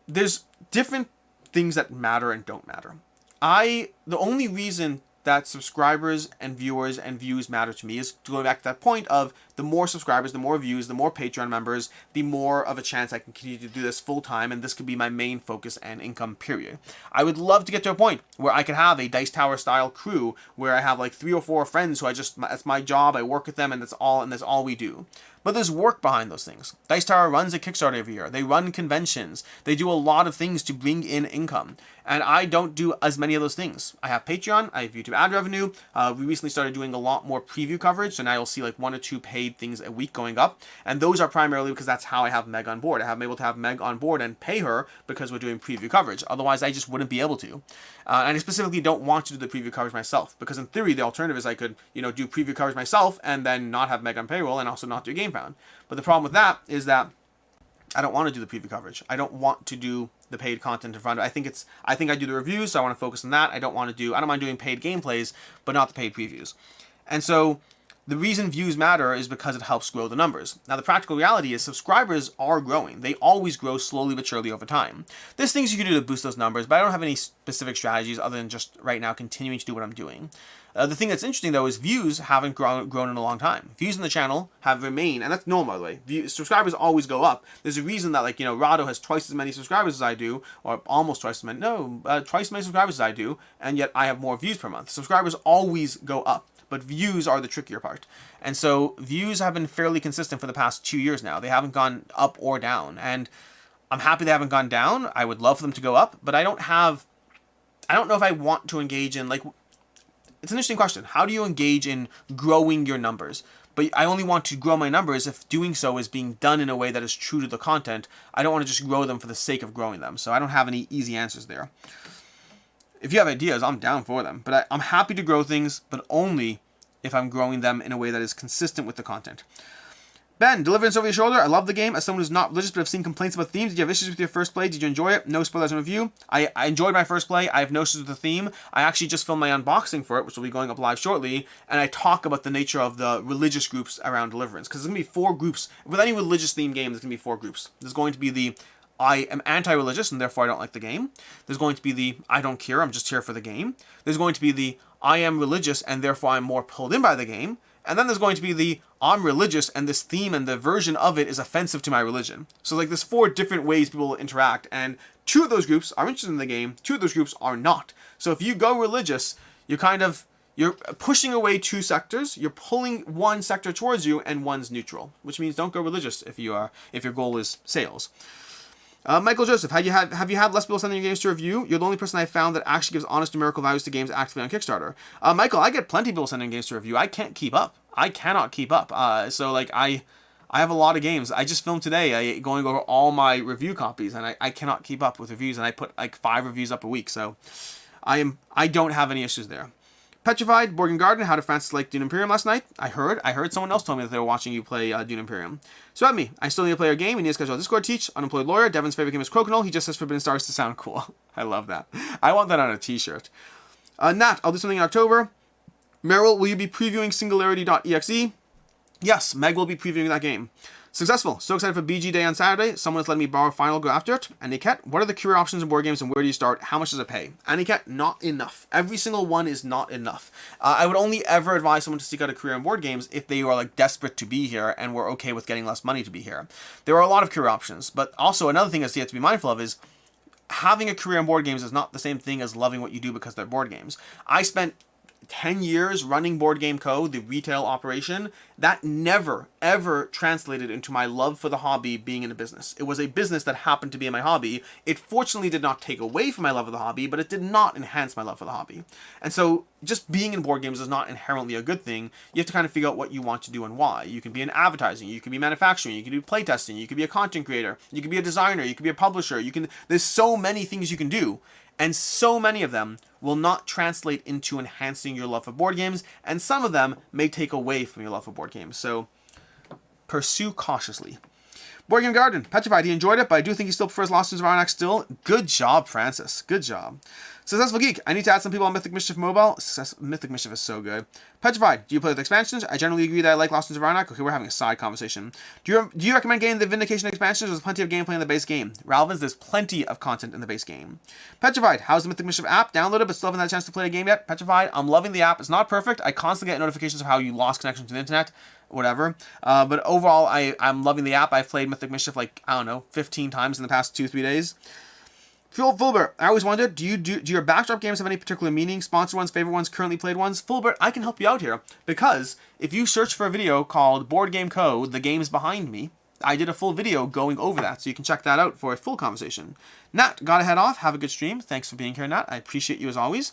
There's different things that matter and don't matter. The only reason that subscribers and viewers and views matter to me is to go back to that point of the more subscribers, the more views, the more Patreon members, the more of a chance I can continue to do this full time, and this could be my main focus and income, period. I would love to get to a point where I could have a Dice Tower style crew where I have like 3 or 4 friends who that's my job, I work with them, and that's all we do. But there's work behind those things. Dice Tower runs a Kickstarter every year. They run conventions. They do a lot of things to bring in income. And I don't do as many of those things. I have Patreon. I have YouTube ad revenue. We recently started doing a lot more preview coverage. So now you'll see like 1 or 2 paid things a week going up. And those are primarily because that's how I have Meg on board. I'm able to have Meg on board and pay her because we're doing preview coverage. Otherwise, I just wouldn't be able to. And I specifically don't want to do the preview coverage myself. Because in theory, the alternative is I could, do preview coverage myself and then not have Meg on payroll and also not do GameFound. But the problem with that is that I don't want to do the preview coverage. I don't want to do the paid content in front of it. I think I do the reviews, so I want to focus on that. I don't mind doing paid gameplays, but not the paid previews. And so the reason views matter is because it helps grow the numbers. Now, the practical reality is subscribers are growing. They always grow slowly but surely over time. There's things you can do to boost those numbers, but I don't have any specific strategies other than just right now continuing to do what I'm doing. The thing that's interesting though is views haven't grown in a long time. Views in the channel have remained, and that's normal by the way. Subscribers always go up. There's a reason that like Rado has twice as many subscribers as I do, or almost twice as many. No, twice as many subscribers as I do, and yet I have more views per month. Subscribers always go up. But views are the trickier part. And so views have been fairly consistent for the past 2 years now. They haven't gone up or down. And I'm happy they haven't gone down. I would love for them to go up, but I don't know if I want to engage in, like, it's an interesting question. How do you engage in growing your numbers? But I only want to grow my numbers if doing so is being done in a way that is true to the content. I don't want to just grow them for the sake of growing them. So I don't have any easy answers there. If you have ideas, I'm down for them. But I'm happy to grow things, but only if I'm growing them in a way that is consistent with the content. Ben, Deliverance Over Your Shoulder. I love the game. As someone who's not religious but have seen complaints about themes, did you have issues with your first play? Did you enjoy it? No spoilers in review. I enjoyed my first play. I have no issues with the theme. I actually just filmed my unboxing for it, which will be going up live shortly, and I talk about the nature of the religious groups around Deliverance. Because there's going to be 4 groups. With any religious themed game, there's going to be 4 groups. There's going to be the I am anti-religious and therefore I don't like the game. There's going to be the I don't care, I'm just here for the game. There's going to be the I am religious and therefore I'm more pulled in by the game. And then there's going to be the I'm religious and this theme and the version of it is offensive to my religion. So like there's 4 different ways people will interact, and 2 of those groups are interested in the game, 2 of those groups are not. So if you go religious, you're pushing away 2 sectors, you're pulling one sector towards you and one's neutral, which means don't go religious if your goal is sales. Michael Joseph, have you had less people sending your games to review? You're the only person I've found that actually gives honest numerical values to games actively on Kickstarter. Michael, I get plenty of people sending games to review. I can't keep up. I cannot keep up. So like I have a lot of games. I just filmed today going over all my review copies, and I cannot keep up with reviews, and I put like 5 reviews up a week. So I don't have any issues there. Petrified, Borgen Garden, how did Francis like Dune Imperium last night? I heard someone else told me that they were watching you play Dune Imperium. So at me, I still need to play a game. We need to schedule a Discord teach. Unemployed lawyer. Devin's favorite game is Crokinole. He just says Forbidden Stars to sound cool. I love that. I want that on a t-shirt. Nat, I'll do something in October. Meryl, will you be previewing Singularity.exe? Yes, Meg will be previewing that game. Successful. So excited for BG Day on Saturday. Someone has let me borrow Final, go after it. Aniket, what are the career options in board games and where do you start? How much does it pay? Aniket, not enough. Every single one is not enough. I would only ever advise someone to seek out a career in board games if they are like desperate to be here and were okay with getting less money to be here. There are a lot of career options, but also another thing that you have to be mindful of is having a career in board games is not the same thing as loving what you do because they're board games. I spent 10 years running BoardGameCo, the retail operation. That never, ever translated into my love for the hobby being in a business. It was a business that happened to be my hobby. It fortunately did not take away from my love of the hobby, but it did not enhance my love for the hobby. And so just being in board games is not inherently a good thing. You have to kind of figure out what you want to do and why. You can be in advertising, you can be manufacturing, you can do playtesting, you can be a content creator, you can be a designer, you can be a publisher, there's so many things you can do. And so many of them will not translate into enhancing your love for board games, and some of them may take away from your love for board games. So pursue cautiously. Board Game Garden, Petrified, he enjoyed it, but I do think he still prefers Lost Sons of Arnak still. Good job, Francis. Good job. Successful Geek, I need to add some people on Mythic Mischief Mobile. Mythic Mischief is so good. Petrified, do you play with expansions? I generally agree that I like Lost Sons of Arnak. Okay, we're having a side conversation. Do you recommend getting the Vindication expansions? There's plenty of gameplay in the base game. Ralvins, there's plenty of content in the base game. Petrified, how's the Mythic Mischief app? Downloaded, but still haven't had a chance to play a game yet. Petrified, I'm loving the app. It's not perfect. I constantly get notifications of how you lost connection to the internet. Whatever. But overall, I'm loving the app. I've played Mythic Mischief like, I don't know, 15 times in the past 2-3 days. Fulbert, I always wondered, do your backdrop games have any particular meaning? Sponsored ones, favorite ones, currently played ones? Fulbert, I can help you out here. Because if you search for a video called BoardGameCo, The Games Behind Me, I did a full video going over that, so you can check that out for a full conversation. Nat, gotta head off. Have a good stream. Thanks for being here, Nat. I appreciate you as always.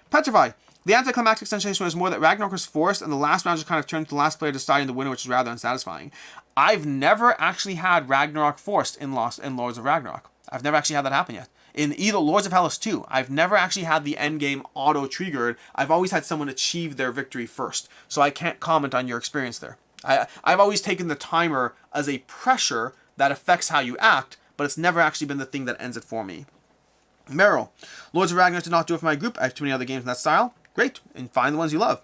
Petrify, the anticlimactic sensation was more that Ragnarok was forced, and the last round just kind of turned to the last player deciding the winner, which is rather unsatisfying. I've never actually had Ragnarok forced in Lords of Ragnarok. I've never actually had that happen yet. In either Lords of Hellas 2, I've never actually had the endgame auto-triggered. I've always had someone achieve their victory first, so I can't comment on your experience there. I've always taken the timer as a pressure that affects how you act, but it's never actually been the thing that ends it for me. Meryl, Lords of Ragnarok did not do it for my group. I have too many other games in that style. Great, and find the ones you love.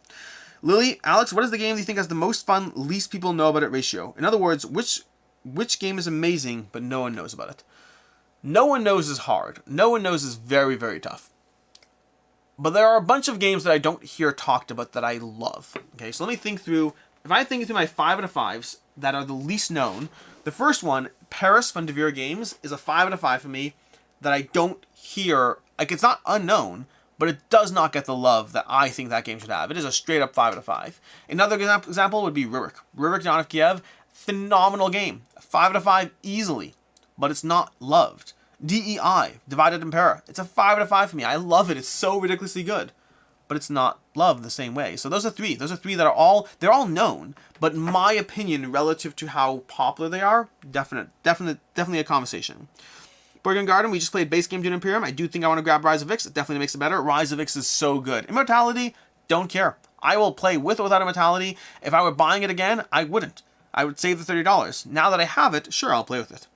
Lily, Alex, what is the game you think has the most fun, least people know about it ratio? In other words, which game is amazing, but no one knows about it? No one knows is hard. No one knows is very, very tough. But there are a bunch of games that I don't hear talked about that I love. Okay, so let me think through. If I think through my 5 out of 5s that are the least known, the first one, Paris from Devere Games, is a 5 out of 5 for me that I don't hear. Like, it's not unknown, but it does not get the love that I think that game should have. It is a straight up 5 out of 5. Another example would be Rurik. Rurik Dawn of Kiev, phenomenal game. 5 out of 5 easily, but it's not loved. DEI, Divided Empire. It's a 5 out of 5 for me. I love it. It's so ridiculously good. But it's not loved the same way. So those are three. Those are three that are all, they're all known. But in my opinion, relative to how popular they are, definitely a conversation. BoardGame Garden, we just played base game Dune Imperium. I do think I want to grab Rise of Ix. It definitely makes it better. Rise of Ix is so good. Immortality, don't care. I will play with or without Immortality. If I were buying it again, I wouldn't. I would save the $30. Now that I have it, sure, I'll play with it.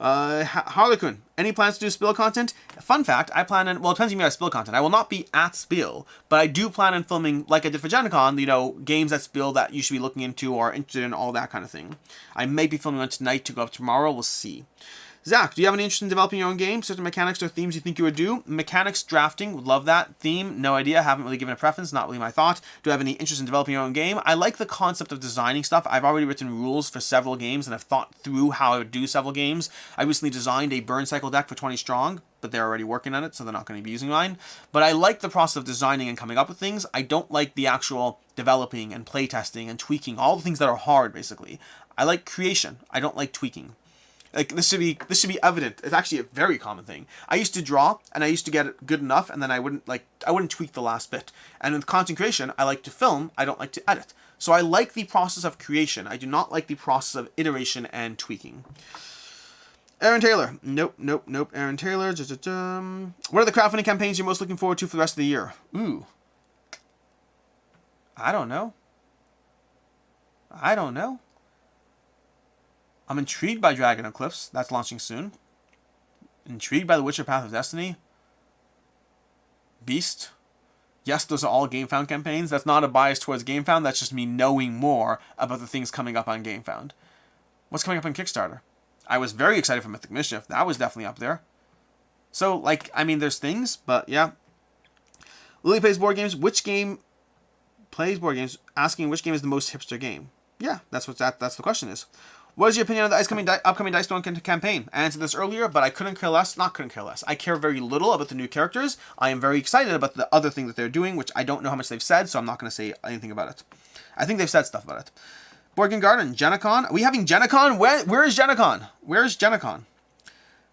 Harlequin, any plans to do Spiel content? Fun fact, I plan on, well, it depends if you have Spiel content. I will not be at Spiel, but I do plan on filming, like I did for GenCon, you know, games at Spiel that you should be looking into or interested in, all that kind of thing. I may be filming one tonight to go up tomorrow, we'll see. Zach, do you have any interest in developing your own game? Certain mechanics or themes you think you would do? Mechanics drafting, would love that. Theme, no idea. Haven't really given a preference. Not really my thought. Do I have any interest in developing your own game? I like the concept of designing stuff. I've already written rules for several games and I've thought through how I would do several games. I recently designed a burn cycle deck for 20 strong, but they're already working on it, so they're not going to be using mine. But I like the process of designing and coming up with things. I don't like the actual developing and playtesting and tweaking, all the things that are hard, basically. I like creation. I don't like tweaking. Like, this should be evident. It's actually a very common thing. I used to draw, and I used to get it good enough, and then I wouldn't tweak the last bit. And with content creation, I like to film, I don't like to edit. So I like the process of creation. I do not like the process of iteration and tweaking. Aaron Taylor. Nope. Aaron Taylor. What are the crowdfunding campaigns you're most looking forward to for the rest of the year? Ooh. I don't know. I'm intrigued by Dragon Eclipse. That's launching soon. Intrigued by The Witcher Path of Destiny. Beast. Yes, those are all GameFound campaigns. That's not a bias towards GameFound. That's just me knowing more about the things coming up on GameFound. What's coming up on Kickstarter? I was very excited for Mythic Mischief. That was definitely up there. So, like, I mean, there's things, but yeah. Lily plays board games. Which game plays board games? Asking which game is the most hipster game. Yeah, that's the question is. What is your opinion of the upcoming Dice Stone campaign? I answered this earlier, but I couldn't care less. I care very little about the new characters. I am very excited about the other thing that they're doing, which I don't know how much they've said, so I'm not going to say anything about it. I think they've said stuff about it. BoardGame Garden, GenCon. Are we having GenCon? Where is GenCon? Where is GenCon?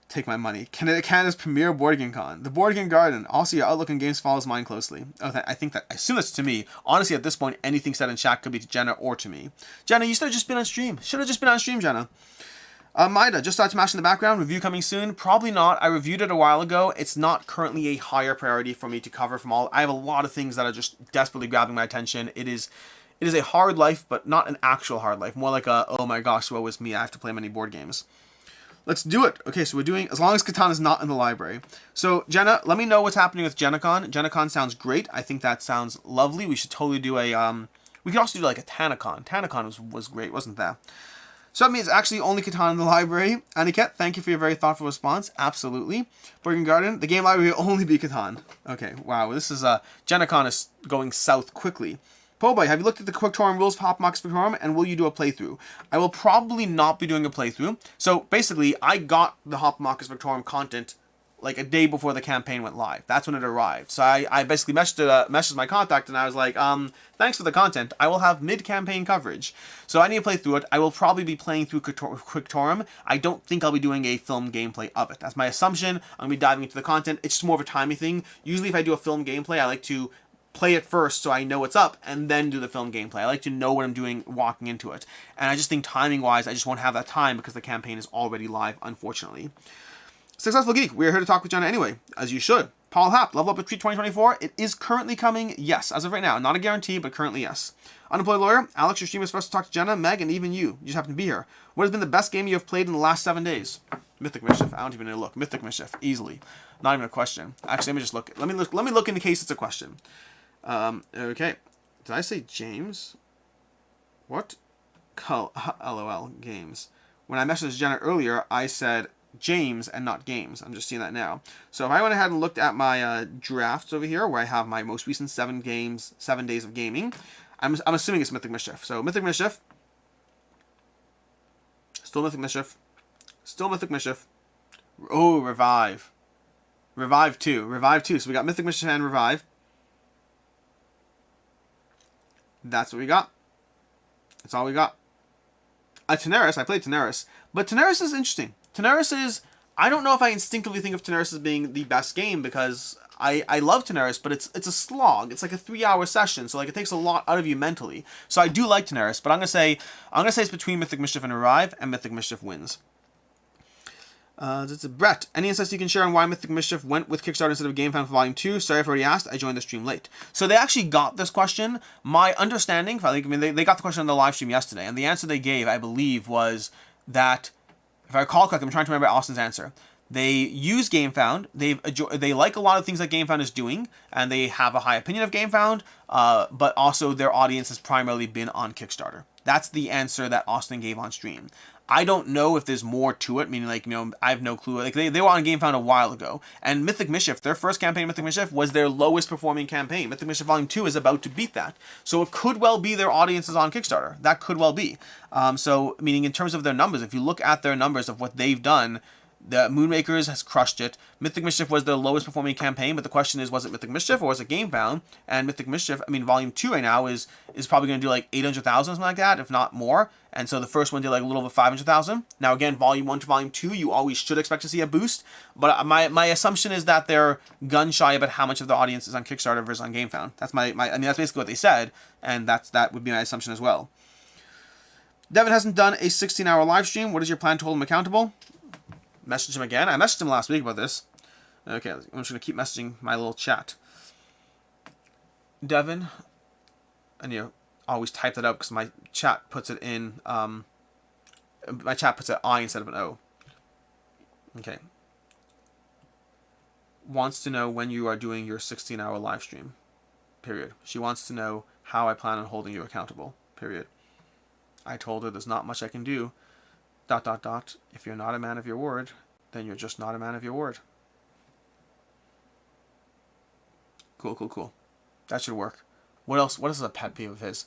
Take my money. Canada's premier board game con. The Board Game Garden. Also, your outlook on games follows mine closely. Oh, I assume that's to me. Honestly, at this point, anything said in chat could be to Jenna or to me. Jenna, you should have just been on stream. Should have just been on stream, Jenna. Maida, just started Smash in the background. Review coming soon. Probably not. I reviewed it a while ago. It's not currently a higher priority for me to cover from all. I have a lot of things that are just desperately grabbing my attention. It is a hard life, but not an actual hard life. More like a, oh my gosh, woe is me. I have to play many board games. Let's do it. Okay, so we're doing, as long as Catan is not in the library. So, Jenna, let me know what's happening with GenCon. GenCon sounds great. I think that sounds lovely. We should totally do we could also do like a Tanacon. Tanacon was great, wasn't that? So that means actually only Catan in the library. Aniket, thank you for your very thoughtful response. Absolutely. BoardGame Garden, the game library will only be Catan. Okay, wow, this is, GenCon is going south quickly. Poboy, have you looked at the Quicktouring rules for Hop Markets Victorum, and will you do a playthrough? I will probably not be doing a playthrough. So basically, I got the Hop Markets Victorum content like a day before the campaign went live. That's when it arrived. So I basically messaged my contact, and I was like, thanks for the content. I will have mid-campaign coverage. So I need to play through it. I will probably be playing through Quicktouring. I don't think I'll be doing a film gameplay of it. That's my assumption. I'm going to be diving into the content. It's just more of a timing thing. Usually if I do a film gameplay, I like to play it first so I know what's up and then do the film gameplay. I like to know what I'm doing walking into it. And I just think timing wise, I just won't have that time because the campaign is already live, unfortunately. Successful Geek, we're here to talk with Jenna anyway, as you should. Paul Happ, Level Up Retreat 2024. It is currently coming, yes, as of right now. Not a guarantee, but currently yes. Unemployed Lawyer, Alex, your stream is for us to talk to Jenna, Meg, and even you. You just happen to be here. What has been the best game you have played in the last 7 days? Mythic Mischief. I don't even need to look. Mythic Mischief, easily. Not even a question. Actually, let me just look. Let me look in case it's a question. Okay. Did I say James? What? LOL games. When I messaged Jenna earlier, I said James and not games. I'm just seeing that now. So if I went ahead and looked at my drafts over here, where I have my most recent 7 days of gaming, I'm assuming it's Mythic Mischief. So Mythic Mischief, still Mythic Mischief, still Mythic Mischief. Oh, Revive. Revive 2. Revive 2. So we got Mythic Mischief and Revive. That's what we got. That's all we got. Tenaris, I played Tenaris. But Tenaris is interesting. Tenaris is... I don't know if I instinctively think of Tenaris as being the best game, because I love Tenaris, but it's a slog. It's like a 3-hour session, so like it takes a lot out of you mentally. So I do like Tenaris, but I'm gonna say it's between Mythic Mischief and Revive, and Mythic Mischief wins. Brett, any insights you can share on why Mythic Mischief went with Kickstarter instead of GameFound for Volume 2? Sorry if I already asked, I joined the stream late. So they actually got this question. My understanding, they got the question on the live stream yesterday, and the answer they gave, I believe, was that, if I recall correctly, I'm trying to remember Austin's answer. They use GameFound. They like a lot of things that GameFound is doing, and they have a high opinion of GameFound, but also their audience has primarily been on Kickstarter. That's the answer that Austin gave on stream. I don't know if there's more to it, meaning like, I have no clue. Like they were on GameFound a while ago, and Mythic Mischief, their first campaign, Mythic Mischief, was their lowest performing campaign. Mythic Mischief Volume 2 is about to beat that. So it could well be their audience is on Kickstarter. That could well be. So meaning in terms of their numbers, if you look at their numbers of what they've done, the Moonmakers has crushed it. Mythic Mischief was their lowest performing campaign, but the question is, was it Mythic Mischief or was it GameFound? And Mythic Mischief, Volume 2 right now is probably going to do like 800,000, something like that, if not more. And so the first one did like a little over 500,000. Now again, Volume 1 to Volume 2, you always should expect to see a boost. But my assumption is that they're gun shy about how much of the audience is on Kickstarter versus on GameFound. That's that's basically what they said, and that would be my assumption as well. Devin hasn't done a 16-hour live stream. What is your plan to hold him accountable? Message him again. I messaged him last week about this. Okay, I'm just going to keep messaging my little chat. Devin, and always type that out because my chat puts it in, my chat puts an I instead of an O. Okay. Wants to know when you are doing your 16-hour live stream. Period. She wants to know how I plan on holding you accountable. Period. I told her there's not much I can do. ... If you're not a man of your word, then you're just not a man of your word. Cool. That should work. What else? What is a pet peeve of his?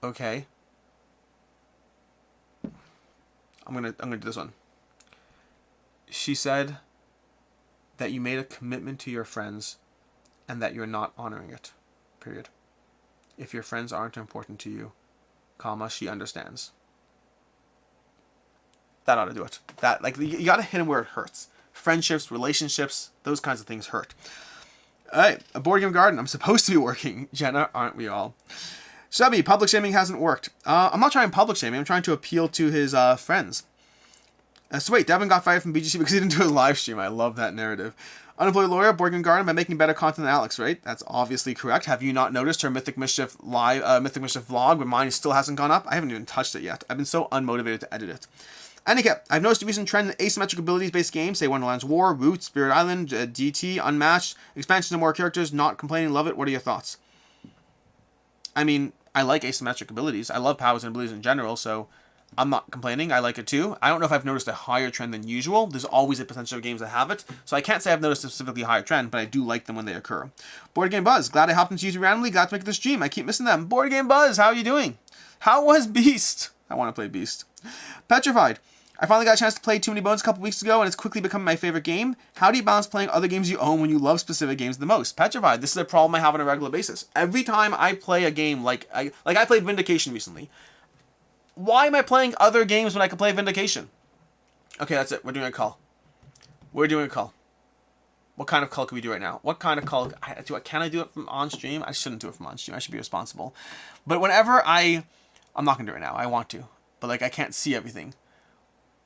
Okay. I'm gonna do this one. She said that you made a commitment to your friends and that you're not honoring it. Period. If your friends aren't important to you, she understands. That ought to do it. That, like, you gotta hit him where it hurts. Friendships, relationships, those kinds of things hurt. Alright, a board game garden. I'm supposed to be working. Jenna, aren't we all? Chubby, public shaming hasn't worked. I'm not trying public shaming. I'm trying to appeal to his friends. So wait, Devin got fired from BGC because he didn't do a live stream. I love that narrative. Unemployed lawyer, board game garden by making better content than Alex, right? That's obviously correct. Have you not noticed her Mythic Mischief Mythic Mischief vlog when mine still hasn't gone up? I haven't even touched it yet. I've been so unmotivated to edit it. Anyhow, I've noticed a recent trend in asymmetric abilities-based games, say Wonderland's War, Root, Spirit Island, DT, Unmatched, expansions and more characters, not complaining, love it. What are your thoughts? I like asymmetric abilities. I love powers and abilities in general, so I'm not complaining. I like it too. I don't know if I've noticed a higher trend than usual. There's always a potential of games that have it, so I can't say I've noticed a specifically higher trend, but I do like them when they occur. Board Game Buzz, glad I hopped into YouTube randomly. Glad to make this stream. I keep missing them. Board Game Buzz, how are you doing? How was Beast? I want to play Beast. Petrified. I finally got a chance to play Too Many Bones a couple weeks ago, and it's quickly become my favorite game. How do you balance playing other games you own when you love specific games the most? Petrified. This is a problem I have on a regular basis. Every time I play a game, like I played Vindication recently. Why am I playing other games when I can play Vindication? Okay, that's it. We're doing a call. We're doing a call. What kind of call can we do right now? What kind of call can I do it from on stream? I shouldn't do it from on stream. I should be responsible. But whenever I'm not gonna do it right now. I want to, but like I can't see everything.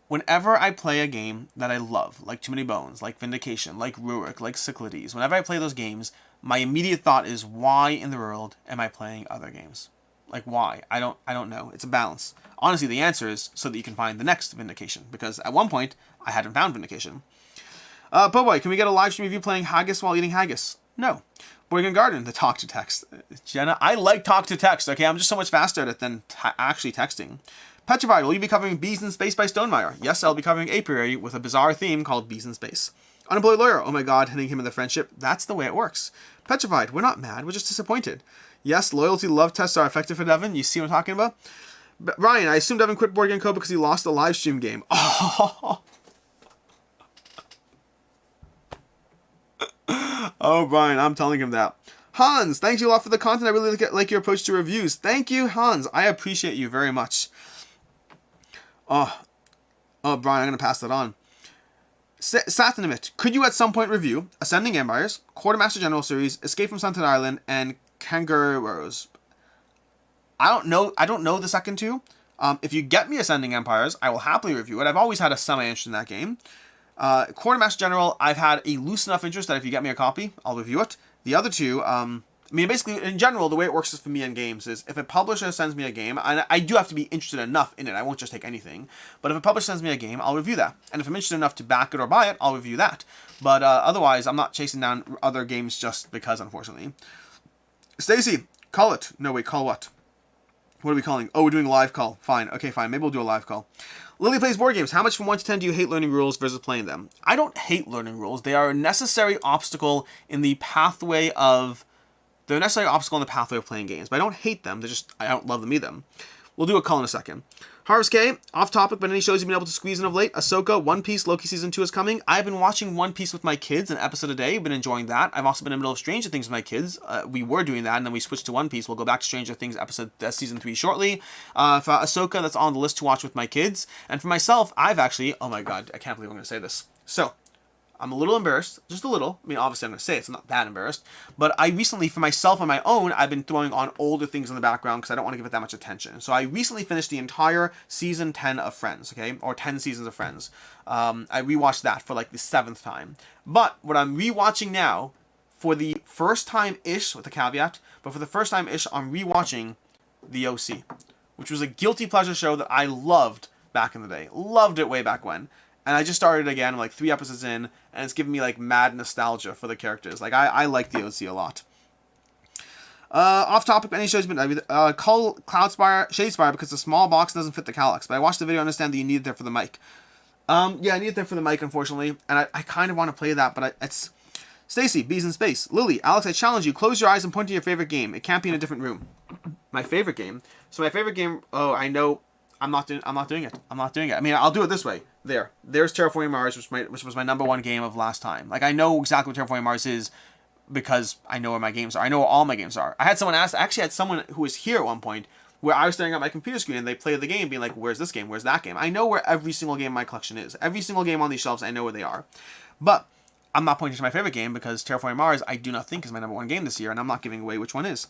Whenever I play a game that I love, like Too Many Bones, like Vindication, like Rurik, like Cyclades, whenever I play those games, my immediate thought is, why in the world am I playing other games? Like, why? I don't know. It's a balance. Honestly, the answer is so that you can find the next Vindication, because at one point, I hadn't found Vindication. Boy, can we get a live stream of you playing haggis while eating haggis? No. Board Game Garden, the talk to text. Jenna, I like talk to text, okay? I'm just so much faster at it than actually texting. Petrified, will you be covering Bees in Space by Stonemeyer? Yes, I'll be covering Apiary with a bizarre theme called Bees in Space. Unemployed Lawyer, oh my god, hitting him in the friendship. That's the way it works. Petrified, we're not mad, we're just disappointed. Yes, loyalty love tests are effective for Devin. You see what I'm talking about? Ryan, I assume Devin quit BoardGameCo because he lost the live stream game. Oh, oh, Brian, I'm telling him that. Hans, thank you a lot for the content. I really like your approach to reviews. Thank you, Hans. I appreciate you very much. Oh, Brian, I'm going to pass that on. Satinamit, could you at some point review Ascending Empires, Quartermaster General Series, Escape from Sunset Island, and Kangaroos? I don't know the second two. If you get me Ascending Empires, I will happily review it. I've always had a semi-interest in that game. Quartermaster General, I've had a loose enough interest that if you get me a copy, I'll review it. The other two, basically, in general, the way it works for me in games is if a publisher sends me a game, and I do have to be interested enough in it, I won't just take anything, but if a publisher sends me a game, I'll review that. And if I'm interested enough to back it or buy it, I'll review that. But otherwise, I'm not chasing down other games just because, unfortunately. Stacy, call it. No, wait, call what? What are we calling? Oh, we're doing a live call. Fine. Okay, fine. Maybe we'll do a live call. Lily plays board games. How much from 1 to 10 do you hate learning rules versus playing them? I don't hate learning rules. They are a necessary obstacle in the pathway of... They're a necessary obstacle in the pathway of playing games. But I don't hate them. I don't love them either. We'll do a call in a second. Harvest K, off topic, but any shows you've been able to squeeze in of late? Ahsoka, One Piece, Loki Season 2 is coming. I've been watching One Piece with my kids, an episode a day. Been enjoying that. I've also been in the middle of Stranger Things with my kids. We were doing that, and then we switched to One Piece. We'll go back to Stranger Things Season 3 shortly. For Ahsoka, that's on the list to watch with my kids. And for myself, I've actually... Oh my god, I can't believe I'm going to say this. So... I'm a little embarrassed, just a little. I mean, obviously I'm going to say it, so I'm not that embarrassed. But I recently, for myself on my own, I've been throwing on older things in the background because I don't want to give it that much attention. So I recently finished the entire season 10 of Friends, okay? Or 10 seasons of Friends. I rewatched that for like the 7th time. But what I'm rewatching now, for the first time-ish, with a caveat, but for the first time-ish, I'm rewatching The OC, which was a guilty pleasure show that I loved back in the day. Loved it way back when. And I just started again, like 3 episodes in, and it's giving me like mad nostalgia for the characters. Like I like the OC a lot. Off topic, any shows been call Cloudspire Shadespire because the small box doesn't fit the Calyx. But I watched the video, understand that you need it there for the mic. Yeah, I need it there for the mic, unfortunately, and I kind of want to play that, but it's Stacy, Bees in Space, Lily, Alex. I challenge you: close your eyes and point to your favorite game. It can't be in a different room. My favorite game. So my favorite game. Oh, I know. I'm not doing it. I mean, I'll do it this way. There's Terraforming Mars, which was my number 1 game of last time. Like, I know exactly what Terraforming Mars is because I know where my games are. I know where all my games are. I had someone who was here at one point where I was staring at my computer screen and they played the game being like, where's this game? Where's that game? I know where every single game in my collection is. Every single game on these shelves, I know where they are. But I'm not pointing to my favorite game because Terraforming Mars, I do not think is my number 1 game this year, and I'm not giving away which one is.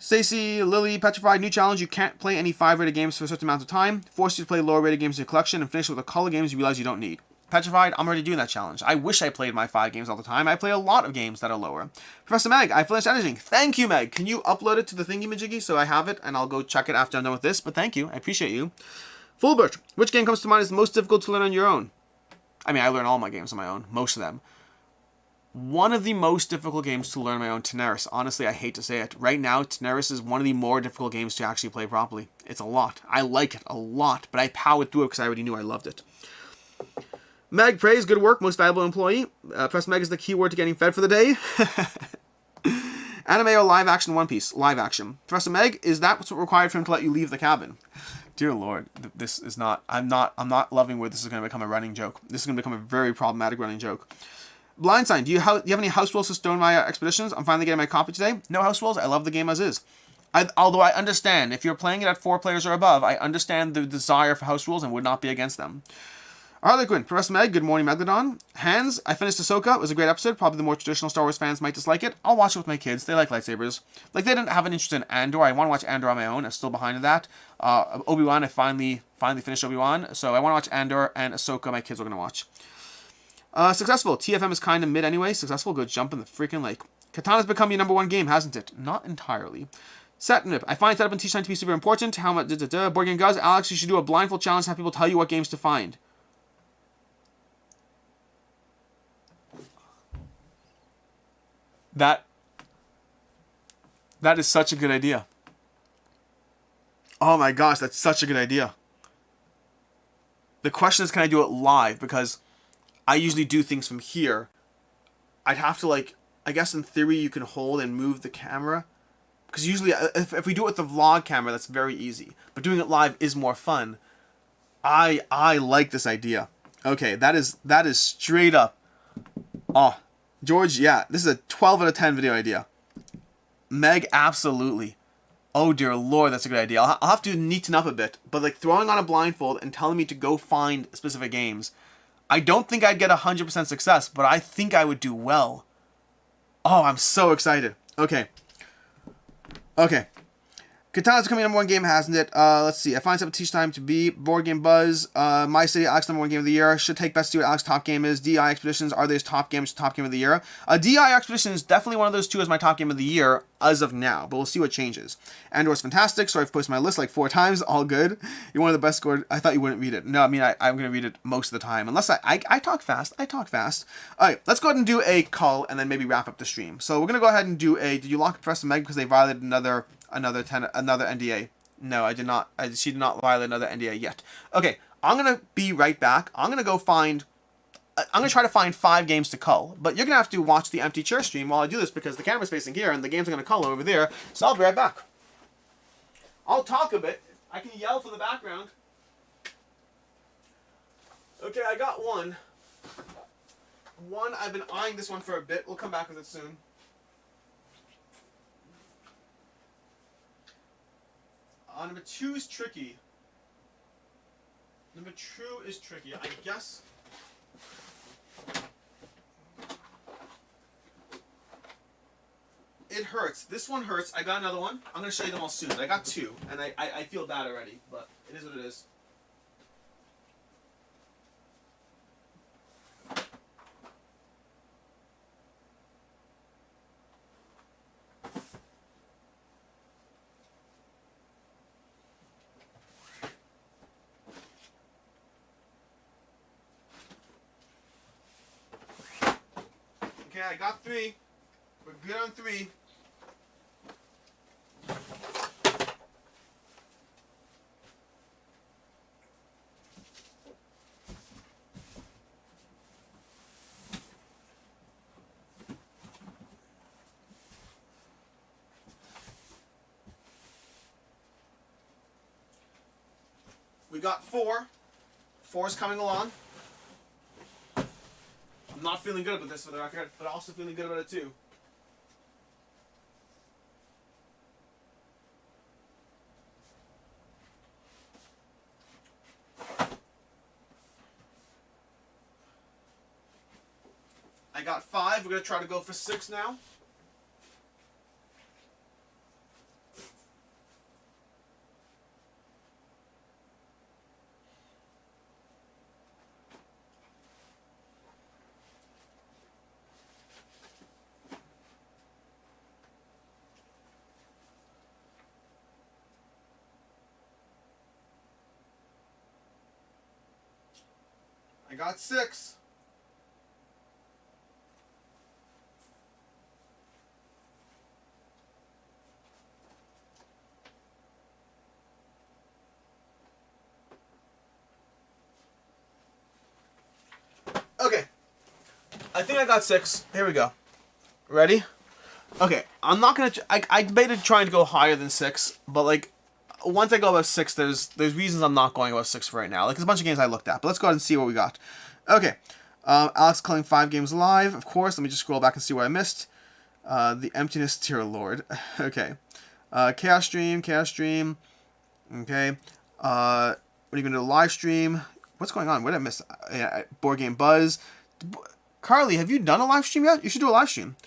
Stacy, Lily, Petrified, new challenge. You can't play any 5-rated games for a certain amount of time. Force you to play lower-rated games in your collection and finish with a call of games you realize you don't need. Petrified, I'm already doing that challenge. I wish I played my 5 games all the time. I play a lot of games that are lower. Professor Meg, I finished editing. Thank you, Meg. Can you upload it to the thingy-majiggy so I have it and I'll go check it after I'm done with this? But thank you. I appreciate you. Fulbert, which game comes to mind as the most difficult to learn on your own? I mean, I learn all my games on my own. Most of them. One of the most difficult games to learn on my own, Teneris. Honestly, I hate to say it. Right now, Teneris is one of the more difficult games to actually play properly. It's a lot. I like it a lot, but I powered through it because I already knew I loved it. Meg, praise, good work, most valuable employee. Press Meg is the keyword to getting fed for the day. Anime or live action One Piece? Live action. Professor Meg, is that what's required for him to let you leave the cabin? Dear Lord, this is not... I'm not loving where this is going to become a running joke. This is going to become a very problematic running joke. Blindside, do you have any house rules for Stonemaier Expeditions? I'm finally getting my copy today. No house rules. I love the game as is. Although I understand, if you're playing it at 4 players or above, I understand the desire for house rules and would not be against them. Harlequin, Professor Meg, good morning, Megalodon. Hans, I finished Ahsoka. It was a great episode. Probably the more traditional Star Wars fans might dislike it. I'll watch it with my kids. They like lightsabers. Like, they didn't have an interest in Andor. I want to watch Andor on my own. I'm still behind in that. Obi-Wan, I finally finished Obi-Wan. So I want to watch Andor, and Ahsoka my kids are going to watch. Successful. TFM is kind of mid anyway. Successful. Go jump in the freaking lake. Katana's become your number 1 game, hasn't it? Not entirely. Satnip. I find setup and teach time to be super important. How much? Board Game Guys. Alex, you should do a blindfold challenge. Have people tell you what games to find. That is such a good idea. Oh my gosh, that's such a good idea. The question is, can I do it live? Because I usually do things from here. I'd have to, like, I guess in theory you can hold and move the camera. Because usually, if we do it with the vlog camera, that's very easy. But doing it live is more fun. I like this idea. Okay, that is straight up. Oh, George, yeah, this is a 12 out of 10 video idea. Meg, absolutely. Oh dear lord, that's a good idea. I'll have to neaten up a bit, but like throwing on a blindfold and telling me to go find specific games, I don't think I'd get 100% success, but I think I would do well. Oh, I'm so excited. Okay. Katana's becoming number one game, hasn't it? Let's see. I find something to teach time to be. Board Game Buzz. My City, Alex, number one game of the year. Should take best to see what Alex top game is. DI Expeditions, are they his top game of the year? DI Expeditions is definitely one of those two as my top game of the year as of now, but we'll see what changes. Andor's fantastic, so I've posted my list like 4 times. All good. You're one of the best scored. I thought you wouldn't read it. No, I mean, I'm going to read it most of the time, unless I talk fast. I talk fast. All right, let's go ahead and do a call and then maybe wrap up the stream. So we're going to go ahead and do a, did you lock Professor Meg because they violated another NDA? No, I did not. She did not violate another NDA yet. Okay, I'm going to be right back. I'm going to go find... I'm going to try to find 5 games to cull. But you're going to have to watch the empty chair stream while I do this because the camera's facing here and the games are going to cull over there. So I'll be right back. I'll talk a bit. I can yell for the background. Okay, I got one. I've been eyeing this one for a bit. We'll come back with it soon. Number 2 is tricky. Number 2 is tricky. I guess... It hurts. This one hurts. I got another one. I'm going to show you them all soon. I got 2, and I feel bad already, but it is what it is. Okay, I got 3. We're good on 3. We got 4. 4's coming along. I'm not feeling good about this for the record, but also feeling good about it too. I got 5. We're going to try to go for 6 now. I got 6. Okay. I think I got 6. Here we go. Ready? Okay. I'm not gonna... I debated trying to go higher than 6, but like... Once I go above 6, there's reasons I'm not going above 6 for right now. Like, there's a bunch of games I looked at. But let's go ahead and see what we got. Okay. Alex culling 5 games live. Of course. Let me just scroll back and see what I missed. The emptiness, dear lord. Okay. Chaos stream. Okay. What are you going to do? Live stream. What's going on? What did I miss? Board Game Buzz. Carly, have you done a live stream yet? You should do a live stream.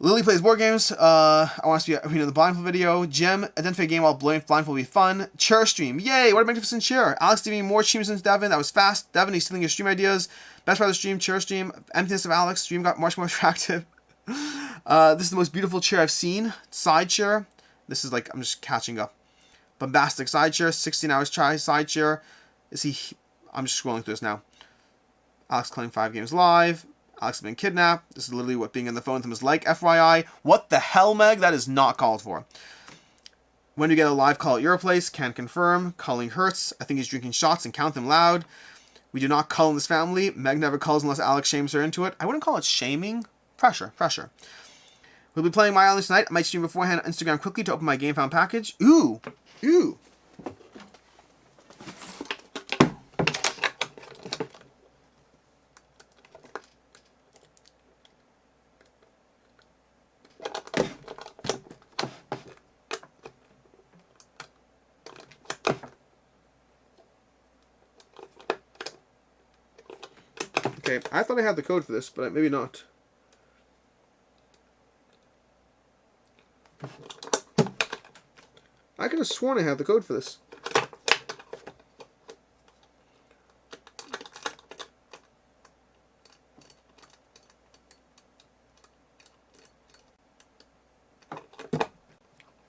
Lily plays board games. I want to see the blindfold video. Jim, identify a game while blindfold will be fun. Chair stream. Yay, what a magnificent chair. Alex giving more streams than Devin. That was fast. Devin, he's stealing your stream ideas. Best part of the stream, chair stream. Emptiness of Alex. Stream got much more attractive. This is the most beautiful chair I've seen. Side chair. This is like, I'm just catching up. Bombastic side chair. 16 hours try side chair. I'm just scrolling through this now. Alex playing 5 games live. Alex has been kidnapped. This is literally what being on the phone with him is like. FYI. What the hell, Meg? That is not called for. When you get a live call at your place, can confirm. Culling hurts. I think he's drinking shots and count them loud. We do not cull in this family. Meg never culls unless Alex shames her into it. I wouldn't call it shaming. Pressure. We'll be playing My Island tonight. I might stream beforehand on Instagram quickly to open my game found package. Ooh. Okay, I thought I had the code for this, but maybe not. I could have sworn I had the code for this.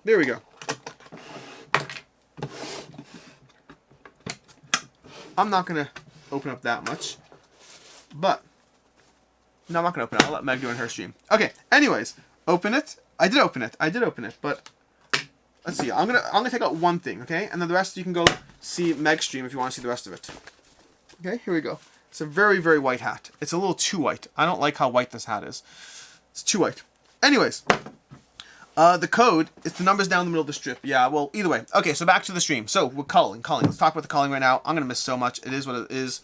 There we go. I'm not going to open up that much. But, no, I'm not going to open it. I'll let Meg do it in her stream. Okay, anyways, open it. I did open it, but let's see. I'm gonna take out one thing, okay? And then the rest you can go see Meg's stream if you want to see the rest of it. Okay, here we go. It's a very, very white hat. It's a little too white. I don't like how white this hat is. It's too white. Anyways, the code, it's the numbers down the middle of the strip. Yeah, well, either way. Okay, so back to the stream. So, we're culling. Let's talk about the culling right now. I'm going to miss so much. It is what it is.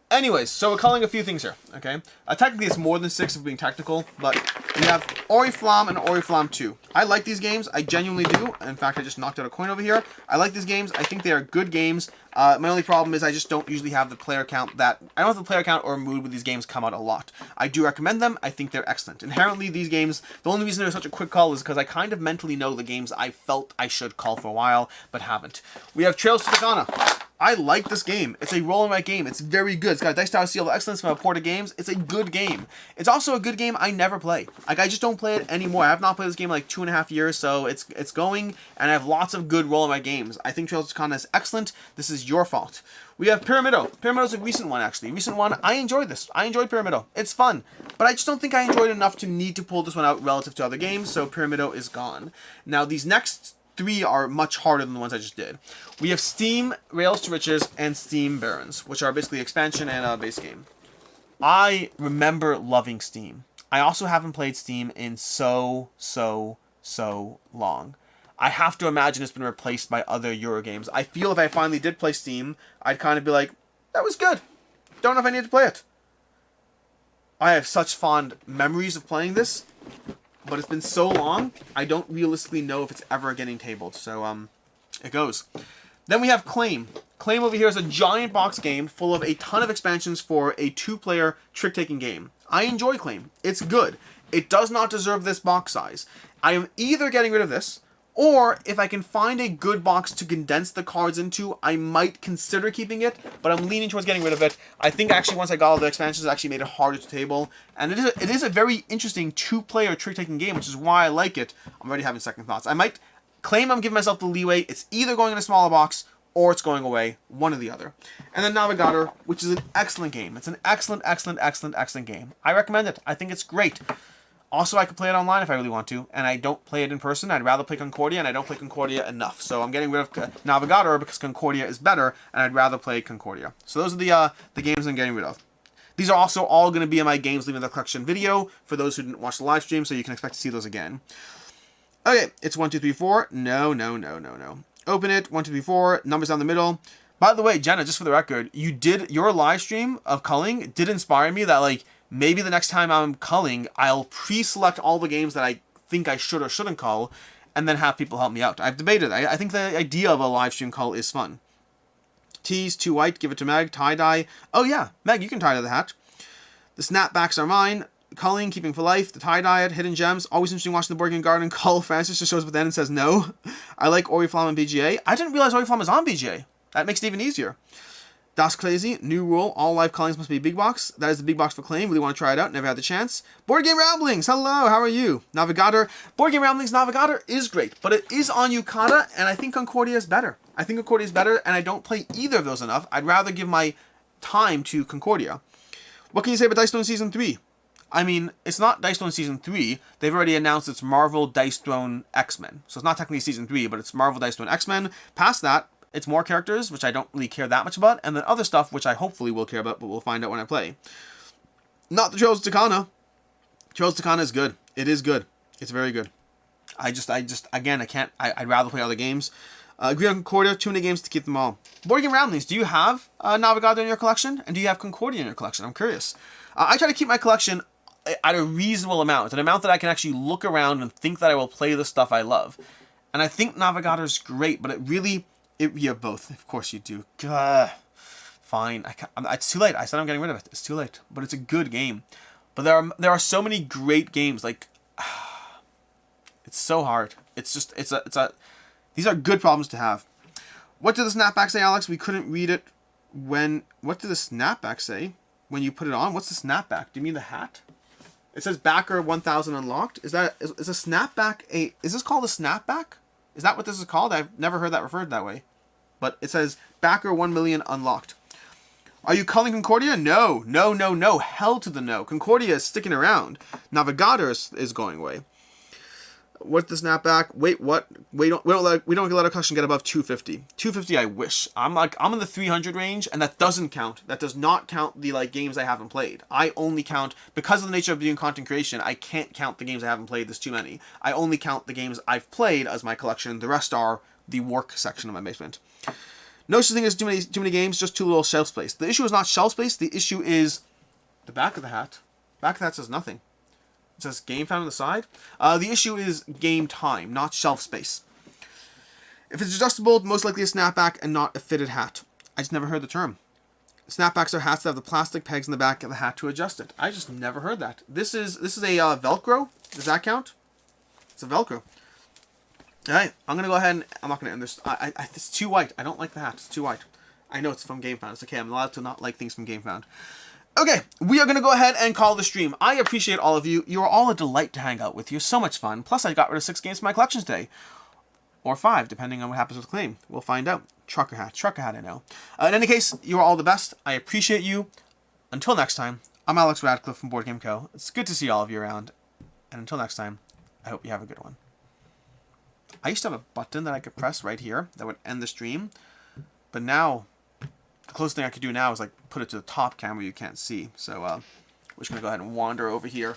Anyways, so we're culling a few things here, okay? Technically, it's more than 6 if being technical, but we have Oriflamme and Oriflamme 2. I like these games. I genuinely do. In fact, I just knocked out a coin over here. I like these games. I think they are good games. My only problem is I just don't usually have the player count that... I don't have the player count or mood where these games come out a lot. I do recommend them. I think they're excellent. Inherently, these games... The only reason they're such a quick call is because I kind of mentally know the games I felt I should call for a while, but haven't. We have Trails to Takana. I like this game. It's a roll-and-write game. It's very good. It's got a Dice Tower Seal of Excellence from Porta Games. It's a good game. It's also a good game I never play. Like, I just don't play it anymore. I have not played this game in like 2.5 years, so it's going, and I have lots of good roll-and-write games. I think Trails to Takana is excellent. This is your fault. We have Pyramido. Pyramido's a recent one, actually. Recent one. I enjoyed this. I enjoyed Pyramido. It's fun. But I just don't think I enjoyed it enough to need to pull this one out relative to other games, so Pyramido is gone. Now, these next 3 are much harder than the ones I just did. We have Steam, Rails to Riches, and Steam Barons, which are basically expansion and a base game. I remember loving Steam. I also haven't played Steam in so long. I have to imagine it's been replaced by other Euro games. I feel if I finally did play Steam, I'd kind of be like, that was good. Don't know if I need to play it. I have such fond memories of playing this, but it's been so long, I don't realistically know if it's ever getting tabled. So, it goes. Then we have Claim. Claim over here is a giant box game full of a ton of expansions for a 2-player trick-taking game. I enjoy Claim. It's good. It does not deserve this box size. I am either getting rid of this, or if I can find a good box to condense the cards into, I might consider keeping it, but I'm leaning towards getting rid of it. I think actually once I got all the expansions, it actually made it harder to table. And it is a very interesting 2-player trick-taking game, which is why I like it. I'm already having second thoughts. I might claim I'm giving myself the leeway. It's either going in a smaller box, or it's going away, one or the other. And then Navigator, which is an excellent game. It's an excellent game. I recommend it. I think it's great. Also, I could play it online if I really want to, and I don't play it in person. I'd rather play Concordia, and I don't play Concordia enough. So I'm getting rid of Navigator because Concordia is better, and I'd rather play Concordia. So those are the games I'm getting rid of. These are also all going to be in my Games Leaving the Collection video for those who didn't watch the live stream, so you can expect to see those again. Okay, it's 1, 2, 3, 4. No. Open it. 1, 2, 3, 4. Numbers down the middle. By the way, Jenna, just for the record, your live stream of culling did inspire me that, like, maybe the next time I'm culling, I'll pre-select all the games that I think I should or shouldn't cull, and then have people help me out. I've debated. I think the idea of a live stream cull is fun. Tease, 2 white, give it to Meg. Tie-dye. Oh yeah, Meg, you can tie-dye the hat. The snapbacks are mine. Culling, keeping for life. The tie-dye, hidden gems. Always interesting watching the Board Game Garden cull. Francis just shows up at the end and says no. I like Oriflamme and BGA. I didn't realize Oriflamme is on BGA. That makes it even easier. Das Crazy, new rule, all live callings must be big box. That is the big box for Claim. Really want to try it out, never had the chance. Board Game Ramblings, hello, how are you? Navigator, Board Game Ramblings, Navigator is great, but it is on Yukata, and I think Concordia is better. And I don't play either of those enough. I'd rather give my time to Concordia. What can you say about Dice Stone Season 3? I mean, it's not Dice Throne Season 3. They've already announced it's Marvel Dice Throne X-Men. So it's not technically Season 3, but it's Marvel Dice Throne X-Men. Past that, it's more characters, which I don't really care that much about, and then other stuff, which I hopefully will care about, but we'll find out when I play. Not the Trails of Tucana. Trails of Tucana is good. It is good. It's very good. Again, I'd rather play other games. Agree on Concordia, too many games to keep them all. Board Game Ramblings, do you have Navigator in your collection? And do you have Concordia in your collection? I'm curious. I try to keep my collection at a reasonable amount, an amount that I can actually look around and think that I will play the stuff I love. And I think Navigator's great, but you have both. Of course you do. Gah. Fine. It's too late. I said I'm getting rid of it. It's too late. But it's a good game. But there are so many great games. Like, it's so hard. These are good problems to have. What did the snapback say, Alex? We couldn't read it when. What did the snapback say when you put it on? What's the snapback? Do you mean the hat? It says backer 1000 unlocked. Is a snapback is this called a snapback? Is that what this is called? I've never heard that referred that way. But it says backer 1 million unlocked. Are you calling Concordia? No. Hell to the no. Concordia is sticking around. Navigator is going away. What's the snapback? Wait, what? We don't let our collection get above 250. 250, I wish. I'm in the 300 range, and that doesn't count. That does not count the games I haven't played. I only count, because of the nature of doing content creation, I can't count the games I haven't played. There's too many. I only count the games I've played as my collection. The rest are the work section of my basement. No such thing as too many games, just too little shelf space. The issue is not shelf space. The issue is the back of the hat. Back of the hat says nothing. It says game found on the side. The issue is game time, not shelf space. If it's adjustable, most likely a snapback and not a fitted hat. I just never heard the term. Snapbacks are hats that have the plastic pegs in the back of the hat to adjust it. I just never heard that. This is a Velcro. Does that count? It's a Velcro. Alright, I'm going to go ahead and I'm not going to end this. It's too white. I don't like the hat. It's too white. I know it's from GameFound. It's okay. I'm allowed to not like things from GameFound. Okay, we are going to go ahead and call the stream. I appreciate all of you. You are all a delight to hang out with. You're so much fun. Plus, I got rid of 6 games from my collection today. Or 5, depending on what happens with claim. We'll find out. Trucker hat, I know. In any case, you are all the best. I appreciate you. Until next time, I'm Alex Radcliffe from BoardGameCo. It's good to see all of you around. And until next time, I hope you have a good one. I used to have a button that I could press right here that would end the stream. But now, the closest thing I could do now is put it to the top camera you can't see. So we're just going to go ahead and wander over here